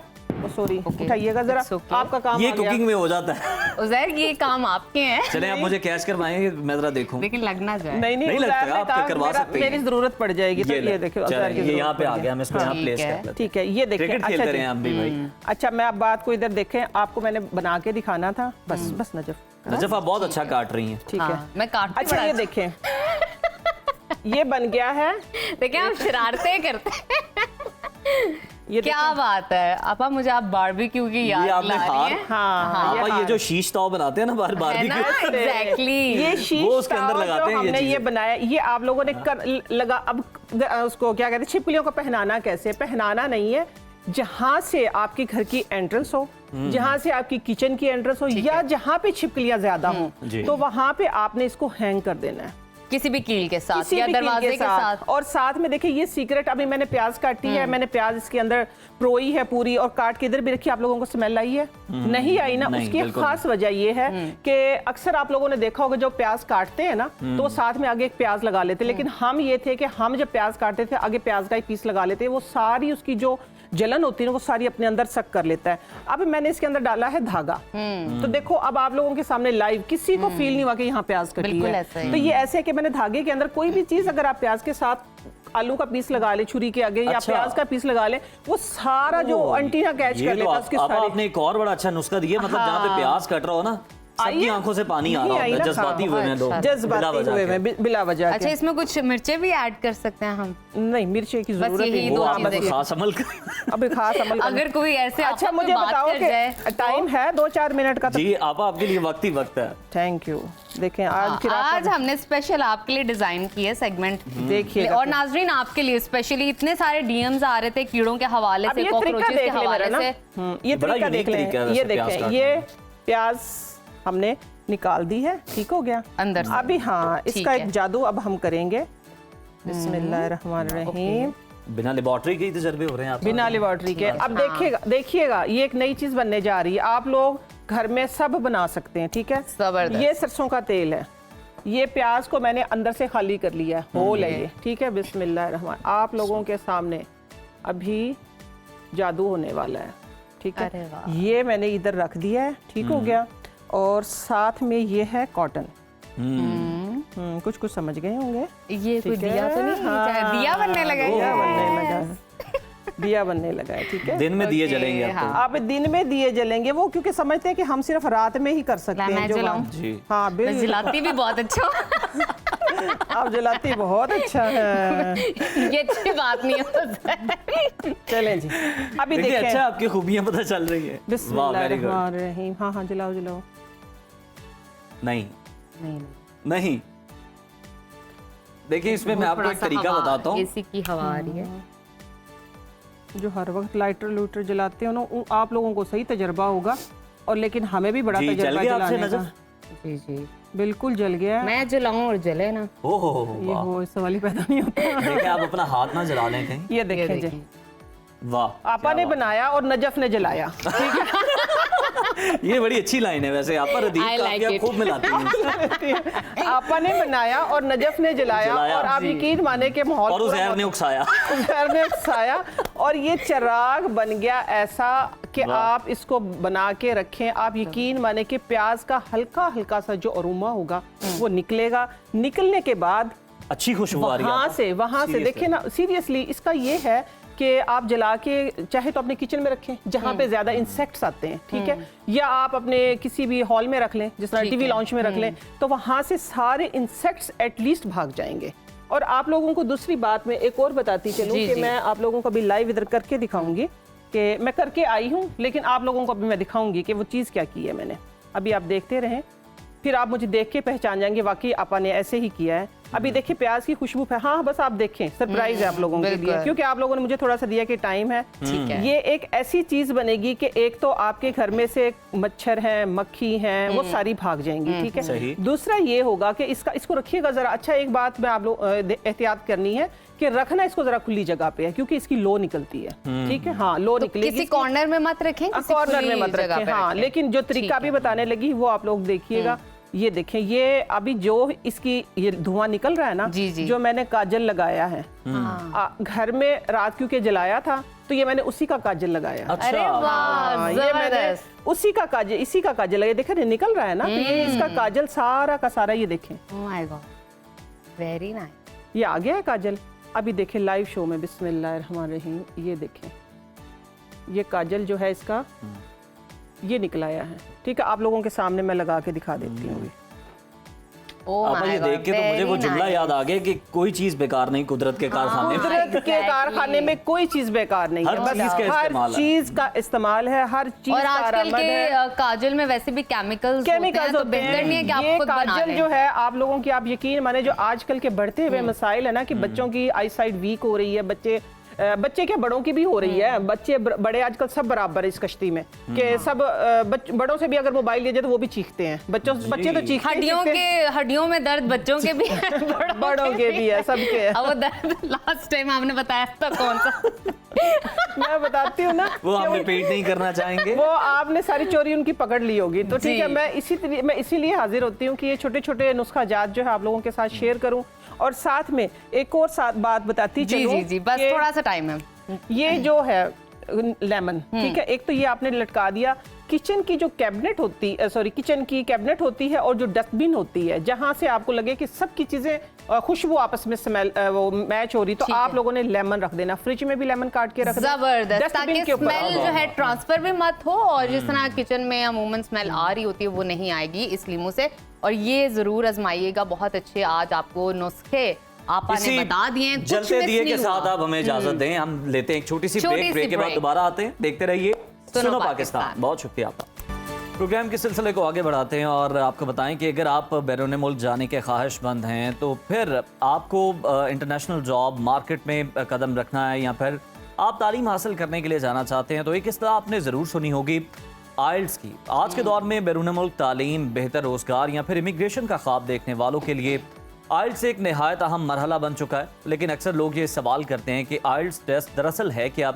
सॉरी, उठाइएगा जरा, It's okay। आपका काम ये आ गया। कुकिंग में हो जाता है। उज़ैर ये काम आपके हैं। चले, आप मुझे कैश करवाएंगे, मैं जरा देखूं। लेकिन लगना जाए। नहीं नहीं लगता, उज़ैर ने आप कहा, करवा मेरा- सकते हैं। मेरी जरूरत पड़ जाएगी, तो ये देखिए, उज़ैर की ये यहाँ जरूरत पे पड़ आ गई। गया, हम इसको यहाँ ठीक प्लेस है। कर लेते हैं। ठीक है, ये देखिए। क्रिकेट खेलते रहे हैं हम भी भाई। अच्छा, मैं अब बात को इधर देखें, आपको मैंने बना के दिखाना था, बस बस नजफ। नजफ, आप बहुत अच्छा काट रही हैं। ठीक है। हाँ, मैं काटती अच्छा, बड़ा ये देखें, ये बन गया है। देखिए हम शरारतें करते हैं। ये क्या देखें। बात है आपा, मुझे आप बारबेक्यू की याद ये आपने दिला रही हैं। हाँ, आपा ये जो शीश ताव बनाते हैं ना बार बार है ना? Exactly. ये शीश वो उसके अंदर ताव लगाते जो हैं ये हमने ये चीजें। बनाया, ये आप लोगों ने लगा। अब उसको क्या कहते हैं, छिपकलियों को पहनाना कैसे? पहनाना नहीं है, जहां से आपके घर की एंट्रेंस हो, जहां से आपकी किचन की एंट्रेंस हो, या जहां पे छिपकलियां ज्यादा हो, जी। तो वहां पे आपने इसको हैंग कर देना है किसी भी कील के साथ किसी या भी कील दरवाजे के साथ। और साथ में देखिए ये सीक्रेट, अभी मैंने प्याज काटी है, मैंने प्याज इसके अंदर प्रोई है पूरी और काट के इधर भी रखी। आप लोगों को स्मेल आई है? नहीं आई ना? नहीं, उसकी बिल्कुल खास वजह ये है कि अक्सर आप लोगों ने देखा होगा जब प्याज काटते हैं ना तो वो साथ में आगे एक प्याज लगा लेते, लेकिन हम ये थे कि हम जब प्याज काटते थे आगे प्याज का एक पीस लगा लेते, वो सारी उसकी जो जलन होती है ना वो सारी अपने अंदर सक कर लेता है। अब मैंने इसके अंदर डाला है धागा, तो देखो अब आप लोगों के सामने लाइव किसी को फील नहीं हुआ कि यहाँ प्याज कटी बिल्कुल है। ऐसा ही। तो ये ऐसे है कि मैंने धागे के अंदर कोई भी चीज अगर आप प्याज के साथ आलू का पीस लगा ले छुरी के आगे, या अच्छा। प्याज का पीस लगा ले, वो सारा जो अंटीना कैच ये कर तो लेता है उसके आपा सारे। आपने एक और बड़ा अच्छा नुस्खा दिया, मतलब जहाँ पे हाँ। प्याज कट रहा हो ना सबकी आइए। आंखों से पानी आ नहीं रहा आई होता है, ना, जज्बाती हाँ। हुए हैं लोग, बिला जज्बाती बजा हुए के। में बिला वजह अच्छा, के। इसमें कुछ मिर्चें भी ऐड कर सकते हैं हम? नहीं, मिर्ची की जरूरत यही ही दो वो नहीं। आप चीजें। खास अमल कर। अभी खास अमल करना। अगर कोई ऐसे अच्छा आपस में मुझे बात बताओ कर जाए कि टाइम है 2-4 मिनट का? तो जी आपा आपके लिए वक्त ही वक्त है। Thank you. देखें आज फिर आज आप हमने स्पेशल आपके लिए डिजाइन की है सेगमेंट। देखिएगा और फिर। नाजरीन आपके लिए स्पेशली इतने सारे डीएम्स आ रहे थे कीड़ों के हवाले अब से, ये तरीका कॉकरोचेस के देख ले हवाले मेरा ना, से। ये बड़ा तरीका यूनिक देख तरीका है लें। ये वैसे प्याज देखें, काटने ये प्याज हमने निकाल दी है, ठीक हो गया अंदर से। अभी। हाँ, ठीक इसका है। एक जादू अब हम करेंगे। बिस्मिल्लाहिर्रहमानिर्रहीम। बिना लेबोरेटरी के ही तजर्बे हो रहे हैं आप बिना लेबोरेटरी के। अब देखिएगा ये एक नई चीज बनने जा रही है, आप लोग घर में सब बना सकते हैं, ठीक है? जबरदस्त। ये सरसों का तेल है, ये प्याज को मैंने अंदर से खाली कर लिया है, होल है ये, ठीक है? बिस्मिल्लाहिर्रहमान। आप लोगों के सामने अभी जादू होने वाला है, ठीक अरे है? वाह। ये मैंने इधर रख दिया है, ठीक हो गया। और साथ में ये है कॉटन। कुछ कुछ समझ गए होंगे। ये कोई ठीक है? दिया तो नहीं? हाँ, दिया बनने लगा है? दिया बनने लगा है, दिया बनने लगा है, ठीक है? दिन में दिए ओके, जलेंगे अब तो। हाँ। अब दिन में दिए जलेंगे वो, क्योंकि समझते हैं कि हम सिर्फ रात में ही कर सकते ला, हैं मैं जो जलाऊं? जी हाँ मैं बिल्कुल। जलाती भी बहुत अच्छा हूँ। आप जलाती बहुत अच्छा है। ये अच्छी बात नहीं हो। चलें जी, अभी देखिए देखें। अच्छा आपकी खूबियां पता चल रही है। वाह वेरी गुड। बिस्मिल्लाहिर्रहमानिर्रहीम। हाँ हाँ, जलाओ जलाओ। नहीं नहीं, नहीं, देखिए इसमें मैं आपको एक तरीका बताता हूँ। एसी की हवा आ रही है। जो हर वक्त लाइटर लूटर जलाते हो ना, आप लोगों को सही तजर्बा होगा, और लेकिन हमें भी बड़ा जी, जल तजर्बा गया आपसे जलाने का। नजर? जी जी, बिल्कुल जल गया। मैं जलाऊं और जले ना। ओहो ये वाह। हो, सवाल ही पैदा नहीं होता। देखिए आप अपना हाथ ना जला लें कहीं। ये ये देखें जी, देखें। वाह आपा ने बनाया और नजफ ने जलाया। ये बड़ी अच्छी लाइन है वैसे। आप पर I अदीब like काफी आप it. खूब मिलाती हैं। आपा ने बनाया और नजफ ने जलाया, जलाया, और आप जी। यकीन माने के माहौल और उस पूरा जहर ने उकसाया। घर में उकसाया, और ये चिराग बन गया ऐसा कि वाह। आप इसको बना के रखें। आप यकीन माने कि प्याज का हल्का हल्का सा जो अरोमा होगा वो निकलेगा। निकलने के बाद अच्छी खुशबू आ रही है। वहां से Seriously. देखिए ना, सीरियसली इसका ये है कि आप जला के चाहे तो अपने किचन में रखें जहाँ पे ज्यादा इंसेक्ट्स आते हैं, ठीक है? या आप अपने किसी भी हॉल में रख लें, जिस तरह ठीक टीवी है। लॉन्च में रख लें, तो वहां से सारे इंसेक्ट्स एटलीस्ट भाग जाएंगे। और आप लोगों को दूसरी बात मैं एक और बताती चलूं जी, कि जी। मैं आप लोगों को अभी लाइव इधर करके दिखाऊंगी, कि मैं करके आई हूँ, लेकिन आप लोगों को अभी मैं दिखाऊंगी कि वो चीज़ क्या की है मैंने। अभी आप देखते रहें, फिर आप मुझे देख के पहचान जाएंगे वाकई आपा ने ऐसे ही किया है। अभी देखिए प्याज की खुशबू है। हाँ, बस आप देखें, सरप्राइज है आप लोगों के लिए, बिल्कुल। क्योंकि आप लोगों ने मुझे थोड़ा सा दिया कि टाइम है। ठीक है। ये एक ऐसी चीज बनेगी कि एक तो आपके घर में से मच्छर हैं, मक्खी हैं, वो सारी भाग जाएंगी, ठीक सही। है? दूसरा ये होगा कि इसको रखिएगा जरा। अच्छा, एक बात मैं आप लोग एहतियात करनी है कि रखना इसको जरा खुली जगह पे है, क्योंकि इसकी लो निकलती है, ठीक है? हाँ, लो तो निकलेगी। किसी कॉर्नर में मत रखें, किसी कॉर्नर में खुली मत जगह रखें। पे हाँ, रखें। लेकिन जो तरीका ठीक भी है। बताने लगी वो आप लोग देखिएगा। ये देखें, ये अभी जो इसकी ये धुआं निकल रहा है ना, जी, जी। जो मैंने काजल लगाया है घर में रात, क्योंकि जलाया था, तो ये मैंने उसी का काजल लगाया। अच्छा। अरे वाह, हाँ, ये मैंने जबरदस्त। उसी का काजल, इसी का काजल लगाया। देखा निकल रहा है ना, तो ये इसका काजल सारा का सारा, ये देखें, oh my God, very nice. ये आ गया है काजल। अभी देखें लाइव शो में, बिस्मिल्लाहिर्रहमानिर्रहीम, ये देखें, ये काजल जो है इसका ये निकल आया है, ठीक है? आप लोगों के सामने मैं लगा के दिखा देती हूँ। Oh अब my ये God, देख के तो मुझे वो very जुमला nice. याद आ गया कि कोई चीज बेकार नहीं कुदरत के कारखाने में। कुदरत के Exactly. कारखाने में कोई चीज बेकार नहीं हर है, चीज का हर इस्तेमाल है। चीज का इस्तेमाल है, हर चीज और का आजकल आरामद के है। काजल में वैसे भी केमिकल्स केमिकल्स तो होते बेहतर नहीं है कि हैं। आप ये खुद बना काजल लें। जो है आप लोगों की, आप यकीन माने जो आजकल के बढ़ते हुए मसाइल है ना कि बच्चों की आई साइट वीक हो रही है, बच्चे क्या बड़ों की भी हो रही है, बच्चे बड़े आजकल सब बराबर है इस कश्ती में कि सब बड़ों से भी अगर मोबाइल ले जाए तो वो भी चीखते हैं, बच्चे तो चीखते हड्डियों में दर्द बच्चों के भी है, बड़ों के भी है, सबके है। अब वो दर्द लास्ट टाइम आपने बताया था कौन सा? मैं बताती हूँ ना, वो हम रिपीट नहीं करना चाहेंगे। वो आपने सारी चोरी उनकी पकड़ ली होगी, तो ठीक जी। है, मैं इसीलिए हाजिर होती हूँ कि ये छोटे छोटे नुस्खा जात जो है आप लोगों के साथ शेयर करूँ, और साथ में एक और बात बताती जी चलूं जी जी, बस कि थोड़ा सा टाइम है। ये जो है लेमन, ठीक है, एक तो ये आपने लटका दिया, किचन की जो कैबिनेट होती किचन की कैबिनेट होती है और जो डस्टबिन होती है, जहां से आपको लगे कि सबकी चीजें खुशबू आपस में स्मेल वो मैच हो रही, तो ठीक आप है। लोगों ने लेमन रख देना, फ्रिज में भी लेमन काट के रख देना, जबरदस्त, डस्टबिन ताकि के ऊपर। स्मेल जो है ट्रांसफर भी मत हो, और जिस तरह किचन में अमूमन स्मेल आ रही होती है वो नहीं आएगी इस लीमू से। और ये जरूर आजमाइएगा, बहुत अच्छे आज आपको नुस्खे आपा ने इसी बता दिए, कुछ जलते मिस दिए नहीं के साथ हुआ। आप हमें इजाजत दें, हम लेते हैं एक छोटी सी छोटी सी ब्रेक के बाद break। दोबारा आते हैं, देखते रहिए सुनो पाकिस्तान। पाकिस्तान। बहुत शुक्रिया आपका। प्रोग्राम के सिलसिले को आगे बढ़ाते हैं और आपको बताएं कि अगर आप बैरून मुल्क जाने के ख्वाहिशमंद हैं तो फिर आपको इंटरनेशनल जॉब मार्केट में कदम रखना है, या फिर आप तालीम हासिल करने के लिए जाना चाहते हैं, तो एक इस्तेलाह आपने ज़रूर सुनी होगी, आइल्स की। आज के दौर में बैरून मुल्क तालीम, बेहतर रोजगार या फिर इमिग्रेशन का ख्वाब देखने वालों के लिए आइल्स एक नहायत अहम मरहला बन चुका है। लेकिन अक्सर लोग ये सवाल करते हैं कि आइल्स टेस्ट दरअसल है क्या,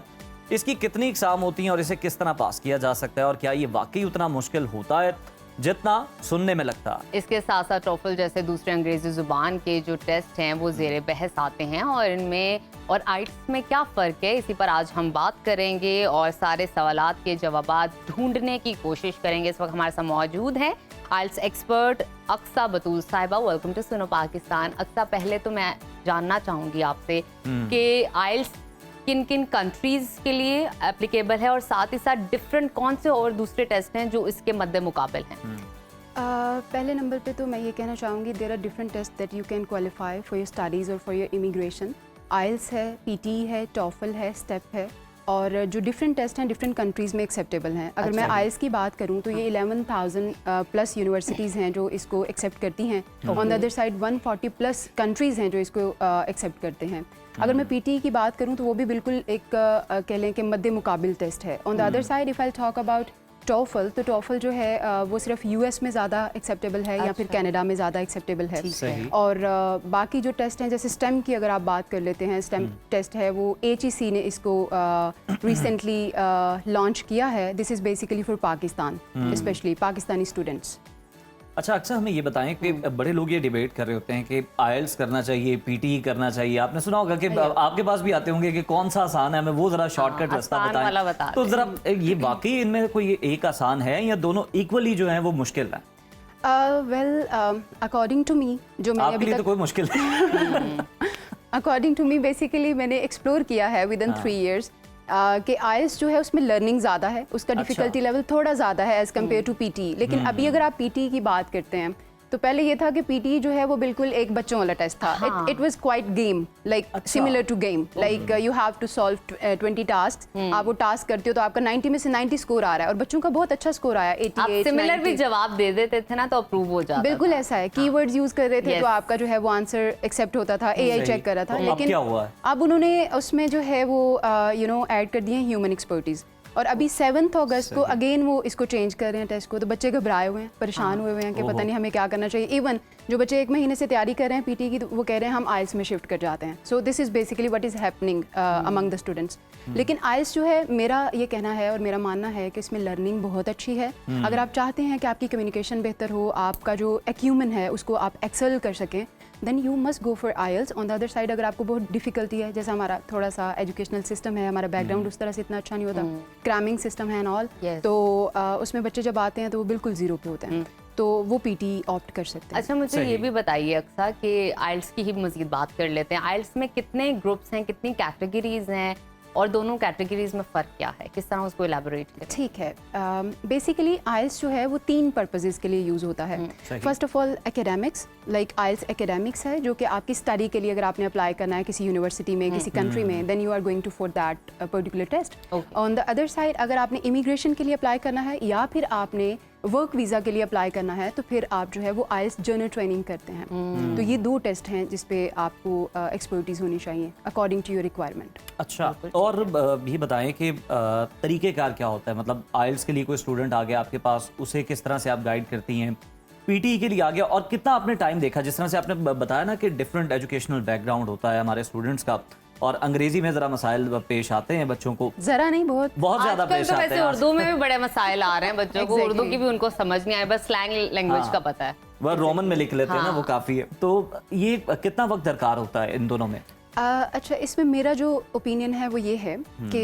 इसकी कितनी इकसाम होती हैं और इसे किस तरह पास किया जा सकता है, और क्या ये वाकई उतना मुश्किल होता है जितना सुनने में लगता है। इसके साथ साथ टॉफल जैसे दूसरे अंग्रेजी जुबान के जो टेस्ट हैं वो ज़ेरे बहस आते हैं, और इनमें और आइल्स में क्या फ़र्क है, इसी पर आज हम बात करेंगे और सारे सवालात के जवाबात ढूंढने की कोशिश करेंगे। इस वक्त हमारे साथ मौजूद हैं आइल्स एक्सपर्ट अक्सा बतूल साहिबा। वेलकम टू सुनो पाकिस्तान। अक्सा, पहले तो मैं जानना चाहूँगी आपसे कि आइल्स किन किन कंट्रीज के लिए एप्लीकेबल है, और साथ ही साथ डिफरेंट कौन से और दूसरे टेस्ट हैं जो इसके मद्दे मुकाबिल हैं? पहले नंबर पे तो मैं ये कहना चाहूँगी, there are different test that you can qualify for your studies और फॉर योर इमिग्रेशन। आइल्स है, पीटी है, टॉफल है, स्टेप है, और जो डिफरेंट टेस्ट हैं डिफरेंट कंट्रीज़ में एक्सेप्टेबल हैं। अगर मैं आइल्स की बात करूँ तो ये 11,000 प्लस यूनिवर्सिटीज़ हैं जो इसको एक्सेप्ट करती हैं। On the other side 140 plus countries हैं जो इसको एक्सेप्ट करते हैं। अगर मैं पीटी की बात करूँ तो वो भी बिल्कुल एक कह लें कि मद्दे मुकाबिल टेस्ट है। On the other side if I talk about TOEFL, तो टॉफल जो है वो सिर्फ यूएस में ज़्यादा एक्सेप्टेबल है या फिर कनाडा में ज़्यादा एक्सेप्टेबल है। और बाकी जो टेस्ट हैं जैसे स्टेम की अगर आप बात कर लेते हैं, स्टेम टेस्ट है वो HEC ने इसको रिसेंटली लॉन्च किया है। This is basically for Pakistan, specially Pakistani students. अच्छा अक्सर हमें ये बताएं कि बड़े लोग ये डिबेट कर रहे होते हैं कि आइल्स करना चाहिए, पीटी करना चाहिए। आपने सुना होगा कि आपके पास भी आते होंगे कि कौन सा आसान है, हमें वो जरा शॉर्टकट रास्ता आसान वाला बताएं। बता तो जरा ये वाकई इनमें कोई एक आसान है या दोनों इक्वली जो है वो मुश्किल है? वेल अकॉर्डिंग टू मी, जो मैंने आपके अभी लिए तो तक कोई मुश्किल नहीं। अकॉर्डिंग टू मी बेसिकली मैंने एक्सप्लोर किया है विद इन 3 years कि आइल्स जो है उसमें लर्निंग ज़्यादा है, उसका डिफ़िकल्टी लेवल थोड़ा ज़्यादा है एज़ कम्पेयर टू पीटी। लेकिन अभी अगर आप पीटी की बात करते हैं तो पहले ये था कि पीटी जो है वो बिल्कुल एक बच्चों वाला टेस्ट था। It was quite game, like similar to game, like you have to solve 20 task. आप वो टास्क करते हो तो आपका 90 में से 90 स्कोर आ रहा है, और बच्चों का बहुत अच्छा स्कोर आया, 88, सिमिलर भी 90। जवाब दे देते थे ना तो अप्रूव हो जाता बिल्कुल था। ऐसा है, कीवर्ड्स यूज कर रहे थे तो आपका जो है वो आंसर एक्सेप्ट होता था, AI चेक कर रहा था। तो अब लेकिन क्या हुआ है? अब उन्होंने उसमें जो है वो ऐड कर दिए ह्यूमन एक्सपर्टीज, और अभी 7 अगस्त को अगेन वो इसको चेंज कर रहे हैं टेस्ट को। तो बच्चे घबराए हुए हैं, परेशान हुए हुए हैं कि पता नहीं हमें क्या करना चाहिए। इवन जो बच्चे 1 महीने से तैयारी कर रहे हैं पीटी की, तो वो कह रहे हैं हम आइल्स में शिफ्ट कर जाते हैं। So this is basically what is happening among the students. लेकिन आइल्स जो है, मेरा ये कहना है और मेरा मानना है कि इसमें लर्निंग बहुत अच्छी है। अगर आप चाहते हैं कि आपकी कम्युनिकेशन बेहतर हो, आपका जो एक्यूमेन है उसको आप एक्सेल कर सकें, then you must go for IELTS. On the other side अगर आपको बहुत डिफिकल्टी है, जैसे हमारा थोड़ा सा एजुकेशनल सिस्टम है, हमारा बैकग्राउंड उस तरह से इतना अच्छा नहीं होता, क्रैमिंग सिस्टम है एंड ऑल, तो उसमें बच्चे जब आते हैं तो वो बिल्कुल ज़ीरो पे होते हैं, तो वो पीटी ऑप्ट कर सकते हैं। अच्छा, मुझे ये भी बताइए अक्सा कि आइल्स की ही मजीद बात कर लेते हैं। आइल्स में कितने ग्रुप्स हैं, कितनी कैटेगरीज हैं, और दोनों कैटेगरीज में फ़र्क क्या है, किस तरह उसको इलेबोरेट करें? ठीक है, बेसिकली आइल्स जो है वो 3 पर्पसेस के लिए यूज़ होता है। First of all academics, like IELTS academics है जो कि आपकी स्टडी के लिए अगर आपने अप्लाई करना है किसी यूनिवर्सिटी में, किसी कंट्री में, then you are going to for that particular test. On the other side अगर आपने इमिग्रेशन के लिए अप्लाई करना है या फिर आपने वर्क वीज़ा के लिए अप्लाई करना है तो फिर आप जो है वो आइल्स जर्नल ट्रेनिंग करते हैं। तो ये 2 टेस्ट हैं जिस पे आपको एक्सपर्टीज़ होनी चाहिए अकॉर्डिंग टू योर रिक्वायरमेंट। अच्छा, और ये बताएं कि तरीक़ेकार क्या होता है, मतलब आइल्स के लिए कोई स्टूडेंट आ गया आपके पास, उसे किस तरह से आप गाइड करती हैं? पीटी के लिए आ गया और कितना आपने टाइम देखा, जिस तरह से आपने बताया ना कि डिफरेंट एजुकेशनल बैकग्राउंड होता है हमारे स्टूडेंट्स का, और अंग्रेजी में जरा मसाइल पेश आते हैं बच्चों को, जरा नहीं बहुत ज्यादा पेश तो आते वैसे हैं। उर्दू में भी बड़े मसाइल आ रहे हैं बच्चों को, उर्दू की भी उनको समझ नहीं आए, बस स्लैंग लैंग्वेज का पता है, वह रोमन में लिख लेते हैं ना, वो काफी है। तो ये कितना वक्त दरकार होता है इन दोनों में? अच्छा, इसमें मेरा जो ओपिनियन है वो ये है कि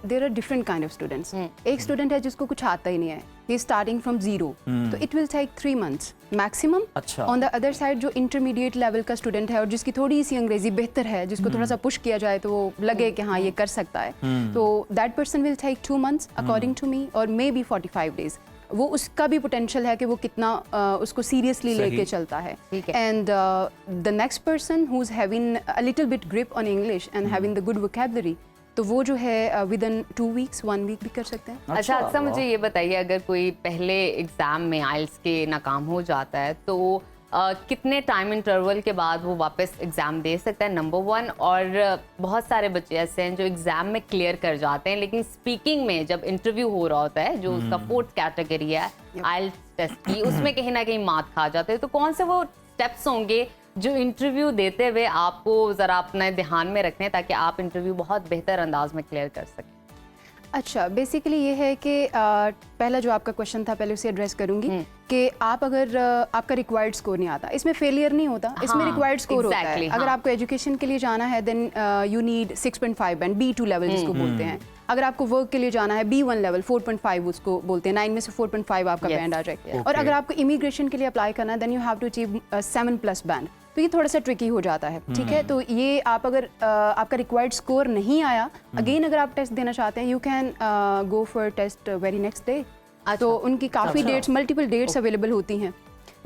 there are different kind of students. एक स्टूडेंट है जिसको कुछ आता ही नहीं है, ही स्टार्टिंग फ्रॉम जीरो, तो it will take 3 months maximum. अच्छा। ऑन द अदर साइड जो इंटरमीडिएट लेवल का स्टूडेंट है और जिसकी थोड़ी सी अंग्रेजी बेहतर है, जिसको थोड़ा सा पुश किया जाए तो वो लगे कि हाँ ये कर सकता है, तो that person will take 2 months according to me, और मे बी 45 days। वो उसका भी पोटेंशियल है कि वो कितना उसको सीरियसली लेके चलता है। And the next person who is having a little bit grip on English and having the good vocabulary, तो वो जो है विद इन 2 weeks 1 week भी कर सकते हैं। अच्छा, अक्सर मुझे ये बताइए, अगर कोई पहले एग्जाम में आइल्स के नाकाम हो जाता है तो कितने टाइम इंटरवल के बाद वो वापस एग्ज़ाम दे सकता है, नंबर 1। और बहुत सारे बच्चे ऐसे हैं जो एग्ज़ाम में क्लियर कर जाते हैं, लेकिन स्पीकिंग में जब इंटरव्यू हो रहा होता है, जो उसका 4th कैटेगरी है आइल्स टेस्ट की, उसमें कहीं ना कहीं मात खा जाते हैं, तो कौन से वो स्टेप्स होंगे जो इंटरव्यू देते हुए आपको ज़रा अपने ध्यान में रखने, ताकि आप इंटरव्यू बहुत बेहतर अंदाज में क्लियर कर सकें? अच्छा, बेसिकली ये है कि पहला जो आपका क्वेश्चन था पहले उसे एड्रेस करूंगी कि आप अगर आपका रिक्वायर्ड स्कोर नहीं आता, इसमें फेलियर नहीं होता, इसमें रिक्वायर्ड स्कोर होता है। अगर आपको एजुकेशन के लिए जाना है then you need 6.5 band, B2 level जिसको बोलते हैं। अगर आपको वर्क के लिए जाना है B1 लेवल 4.5 उसको बोलते हैं, 9 में से 4.5 आपका बैंड आ जाए। और अगर आपको इमिग्रेशन के लिए अप्लाई करना है then you have to achieve 7+ band, तो ये थोड़ा सा ट्रिकी हो जाता है। ठीक है, तो ये आप अगर आपका रिक्वायर्ड स्कोर नहीं आया, अगेन अगर आप टेस्ट देना चाहते हैं you can go for test very next day. तो उनकी काफ़ी डेट्स, मल्टीपल डेट्स अवेलेबल होती हैं,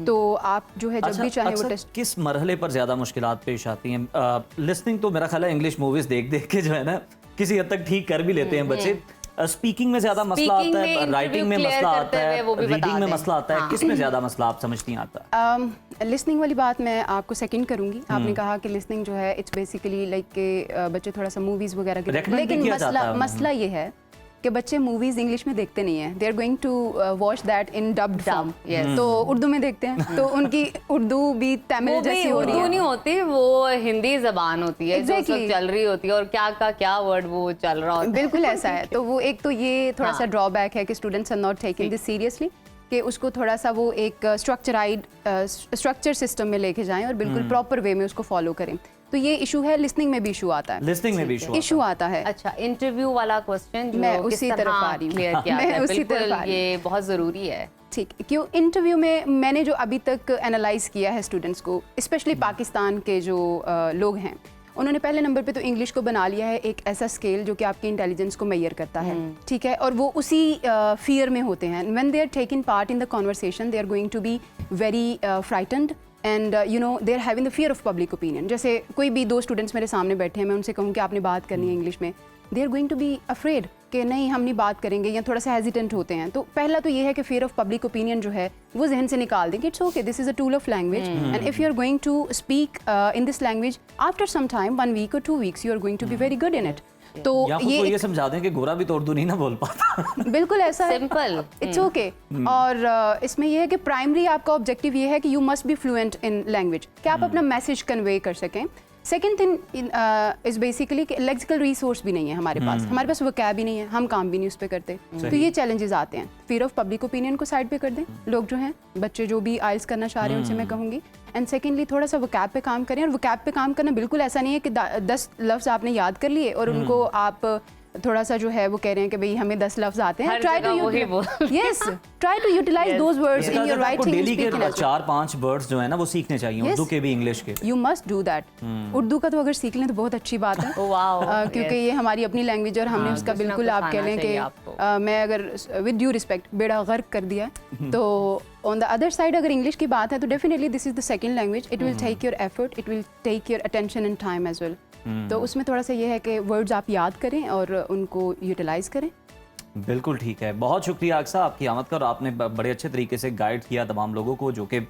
तो आप जो है जब भी चाहे वो टेस्ट। किस मरहले पर ज़्यादा मुश्किलात पेश आती हैं? लिसनिंग तो मेरा ख्याल है इंग्लिश मूवीज़ देख देख के जो है ना किसी हद तक ठीक कर भी लेते हैं बच्चे। स्पीकिंग में ज्यादा मसला आता है, राइटिंग में मसला आता है, रीडिंग में मसला आता है, किस में ज्यादा मसला आप समझती हैं आता है? लिसनिंग वाली बात मैं आपको सेकंड करूंगी। आपने कहा कि लिसनिंग जो है इट्स बेसिकली लाइक के बच्चे थोड़ा सा मूवीज वगैरह के, लेकिन मसला ये है कि बच्चे मूवीज इंग्लिश में देखते नहीं हैं, they are going to watch that in dubbed form, तो उर्दू में देखते हैं, तो उनकी उर्दू भी तमिल जैसी हो रही है। उर्दू नहीं होती, वो हिंदी जबान होती है, जो चल रही होती है, और क्या का क्या वर्ड वो चल रहा होता है। बिल्कुल ऐसा है। तो वो एक तो ये थोड़ा सा ड्रॉबैक है कि students are not taking this seriously, कि उसको थोड़ा सा वो एक स्ट्रक्चर सिस्टम में लेके जाएं और बिल्कुल प्रॉपर वे में उसको फॉलो करें। तो ये इशू है, लिसनिंग में भी इशू आता है, लिसनिंग में भी इशू आता है। अच्छा, इंटरव्यू वाला क्वेश्चन मैं उसी तरफ आ रही हूँ, मैं उसी तरफ आ रही हूँ, ये बहुत ज़रूरी है। ठीक, क्यों इंटरव्यू में मैंने जो अभी तक एनालाइज किया है स्टूडेंट्स को, स्पेशली पाकिस्तान के जो लोग हैं, उन्होंने पहले नंबर पे तो इंग्लिश को बना लिया है एक ऐसा स्केल जो कि आपकी इंटेलिजेंस को मेजर करता है। ठीक है, और वो उसी फियर में होते हैं। When they are taking part in the conversation they are going to be very frightened and you know they are having the fear of public opinion. जैसे कोई भी 2 स्टूडेंट्स मेरे सामने बैठे हैं, मैं उनसे कहूँ कि आपने बात करनी है इंग्लिश में, they are going to be afraid कि नहीं हम नहीं बात करेंगे, या थोड़ा सा हेजिटेंट होते हैं। तो पहला तो ये है कि फियर ऑफ पब्लिक ओपिनियन जो है वो जहन से निकाल दें कि it's okay, this is a tool of language and if you are going to speak in this language after some time 1 week or 2 weeks you are going to be very good in it. तो ये समझा दें कि गोरा भी तो उर्दू नहीं ना बोल पाता। बिल्कुल ऐसा है, सिंपल, इट्स ओके। और इसमें यह है कि प्राइमरी आपका ऑब्जेक्टिव ये है कि you must be fluent in language, कि आप अपना मैसेज कन्वे कर सकें। सेकेंड थिंग इज बेसिकली कि लेक्सिकल रिसोर्स भी नहीं है हमारे पास वोकैब भी नहीं है, हम काम भी नहीं उस पर करते, तो ये चैलेंजेस आते हैं। फियर ऑफ पब्लिक ओपिनियन को साइड पे कर दें लोग जो हैं, बच्चे जो भी आइल्स करना चाह रहे हैं उनसे मैं कहूँगी। एंड सेकेंडली थोड़ा सा वोकैब पे काम करें, और वोकैब पे काम करना बिल्कुल ऐसा नहीं है कि 10 लफ्ज़ आपने याद कर लिए और उनको आप थोड़ा सा जो है वो कह रहे हैं कि भाई हमें 10 लफ्ज आते हैं, हर ट्राई जगह वही बोल। To yes try to utilize those words in your writing and daily speaking के एज 4-5 वर्ड्स जो है ना वो सीखने चाहिए, Yes. उर्दू के भी, इंग्लिश के। You must do that. Urdu का तो अगर सीख लें तो बहुत अच्छी बात है। वाओ, क्योंकि ये हमारी अपनी लैंग्वेज और हमने उसका कुछ ना बिल्कुल कुछ आप कह आना लें चाहिए कि आपको। मैं अगर विद ड्यू रिस्पेक्ट बेड़ा गर्क कर दिया है, तो ऑन द अदर साइड अगर इंग्लिश की बात है तो definitely this is the second language, it will take your effort, it will take your attention and time as well. तो उसमें थोड़ा सा ये है कि वर्ड्स आप याद करें और उनको यूटिलाइज करें। बिल्कुल ठीक है, बहुत शुक्रिया अक्सा आपकी आमद का, और आपने बड़े अच्छे तरीके से गाइड किया तमाम लोगों को जो कि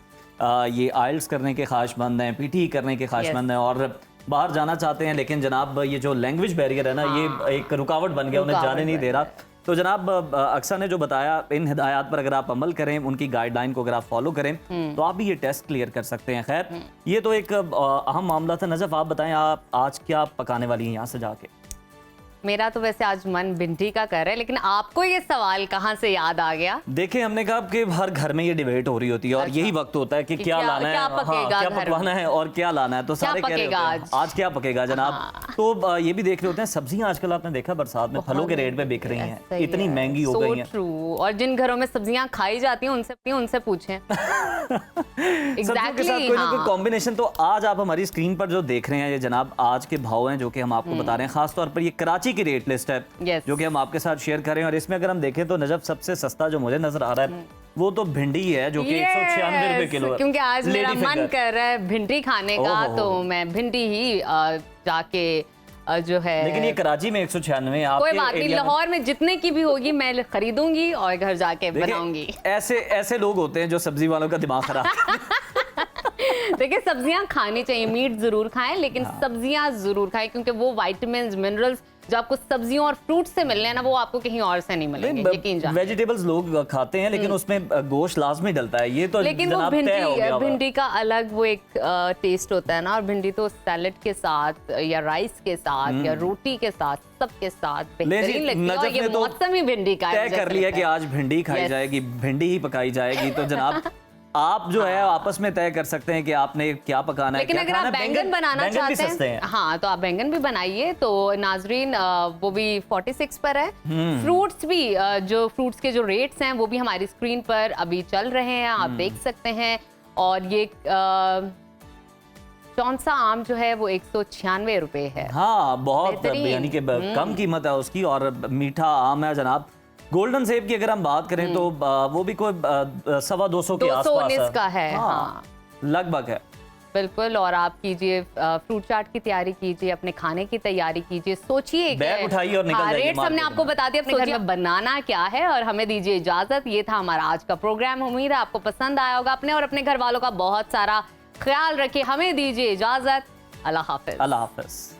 ये आइल्स करने के ख्वाहिशमंद हैं, पीटी करने के ख्वाहिशमंद हैं और बाहर जाना चाहते हैं, लेकिन जनाब ये जो लैंग्वेज बैरियर है ना, ये एक रुकावट बन गया, उन्हें जाने नहीं दे रहा। तो जनाब अक्सा ने जो बताया, इन हिदायत पर अगर आप अमल करें, उनकी गाइडलाइन को अगर आप फॉलो करें तो आप भी ये टेस्ट क्लियर कर सकते हैं। खैर ये तो एक अहम मामला था। नजफ, आप बताएं, आप आज क्या पकाने वाली हैं यहाँ से जाके? मेरा तो वैसे आज मन भिंडी का कर रहा है, लेकिन आपको ये सवाल कहाँ से याद आ गया? देखें, हमने कहा कि हर घर में ये डिबेट हो रही होती है और यही वक्त होता है कि क्या लाना है, क्या पकेगा क्या घर पकवाना है और क्या लाना है, तो क्या सारे कह रहे पकेगा होते हैं, आज क्या पकेगा जनाब। तो ये भी देख रहे होते हैं, सब्जियां आजकल आपने देखा बरसात में फलों के रेट पे बिक रही हैं, इतनी महंगी हो गई हैं। ट्रू। और जिन घरों में सब्जियां खाई जाती हैं उनसे पूछें। सब्जियों के साथ कोई ना कोई कॉम्बिनेशन। तो आज आप हमारी स्क्रीन पर जो देख रहे हैं, ये जनाब आज के भाव हैं जो कि हम आपको बता रहे हैं। खास तौर पर ये कराची की रेट लिस्ट है जो कि हम आपके साथ शेयर करें, और इसमें अगर हम देखें तो नजब सबसे सस्ता जो मुझे नजर आ रहा है वो तो भिंडी है जो कि 196 रुपए किलो है। क्योंकि आज मेरा मन कर रहा है भिंडी खाने का, तो मैं भिंडी ही जाके जो है। लेकिन ये कराची में 196। कोई बात नहीं, लाहौर में जितने की भी होगी मैं खरीदूंगी और घर जाके बनाऊंगी। ऐसे लोग होते हैं जो सब्जी वालों का दिमाग खराब। देखिए, सब्जियां खानी चाहिए, मीट जरूर खाएं, लेकिन सब्जियां जरूर खाएं, क्योंकि वो विटामिन्स, मिनरल्स जो आपको सब्जियों और फ्रूट से मिलने हैं ना, वो आपको कहीं और से नहीं मिलेंगे, यकीन जानिए। वेजिटेबल्स लोग खाते हैं लेकिन उसमें गोश्त लाजमी डलता है, ये तो लेकिन वो भिंडी का अलग वो एक टेस्ट होता है ना, और भिंडी तो सैलेड के साथ या राइस के साथ या रोटी के साथ, सबके साथ बेहतरीन लगती है। और ये मौसमी भिंडी का तय कर लिया कि आज भिंडी खाई जाएगी, भिंडी ही पकाई जाएगी। तो जनाब आप जो है आपस में तय कर सकते हैं कि आपने क्या पकाना है। लेकिन अगर आप बैंगन बनाना चाहते हैं, हाँ, तो आप बैंगन भी बनाइए। तो नाजरीन, वो भी 46 पर है। फ्रूट्स भी, जो फ्रूट्स के जो रेट्स हैं वो भी हमारी स्क्रीन पर अभी चल रहे हैं, आप देख सकते हैं। और ये चौंसा आम जो है वो 196 रुपए है। हाँ, बहुत यानी कि कम कीमत है उसकी। और मीठा आम है जनाब। गोल्डन सेब की अगर हम बात करें तो वो भी कोई 250 के आसपास 219 का है। हाँ, लगभग है, बिल्कुल। और आप कीजिए, फ्रूट चाट की तैयारी कीजिए, अपने खाने की तैयारी कीजिए, सोचिए, बैग उठाइए और निकल जाइए। रेट्स हमने आपको बता दिया, अपने घर में बनाना क्या है, और हमें दीजिए इजाजत। ये था हमारा आज का प्रोग्राम, उम्मीद है आपको पसंद आया होगा। अपने और अपने घर वालों का बहुत सारा ख्याल रखिए, हमें दीजिए इजाजत। अल्लाह हाफिज। अल्लाह हाफिज।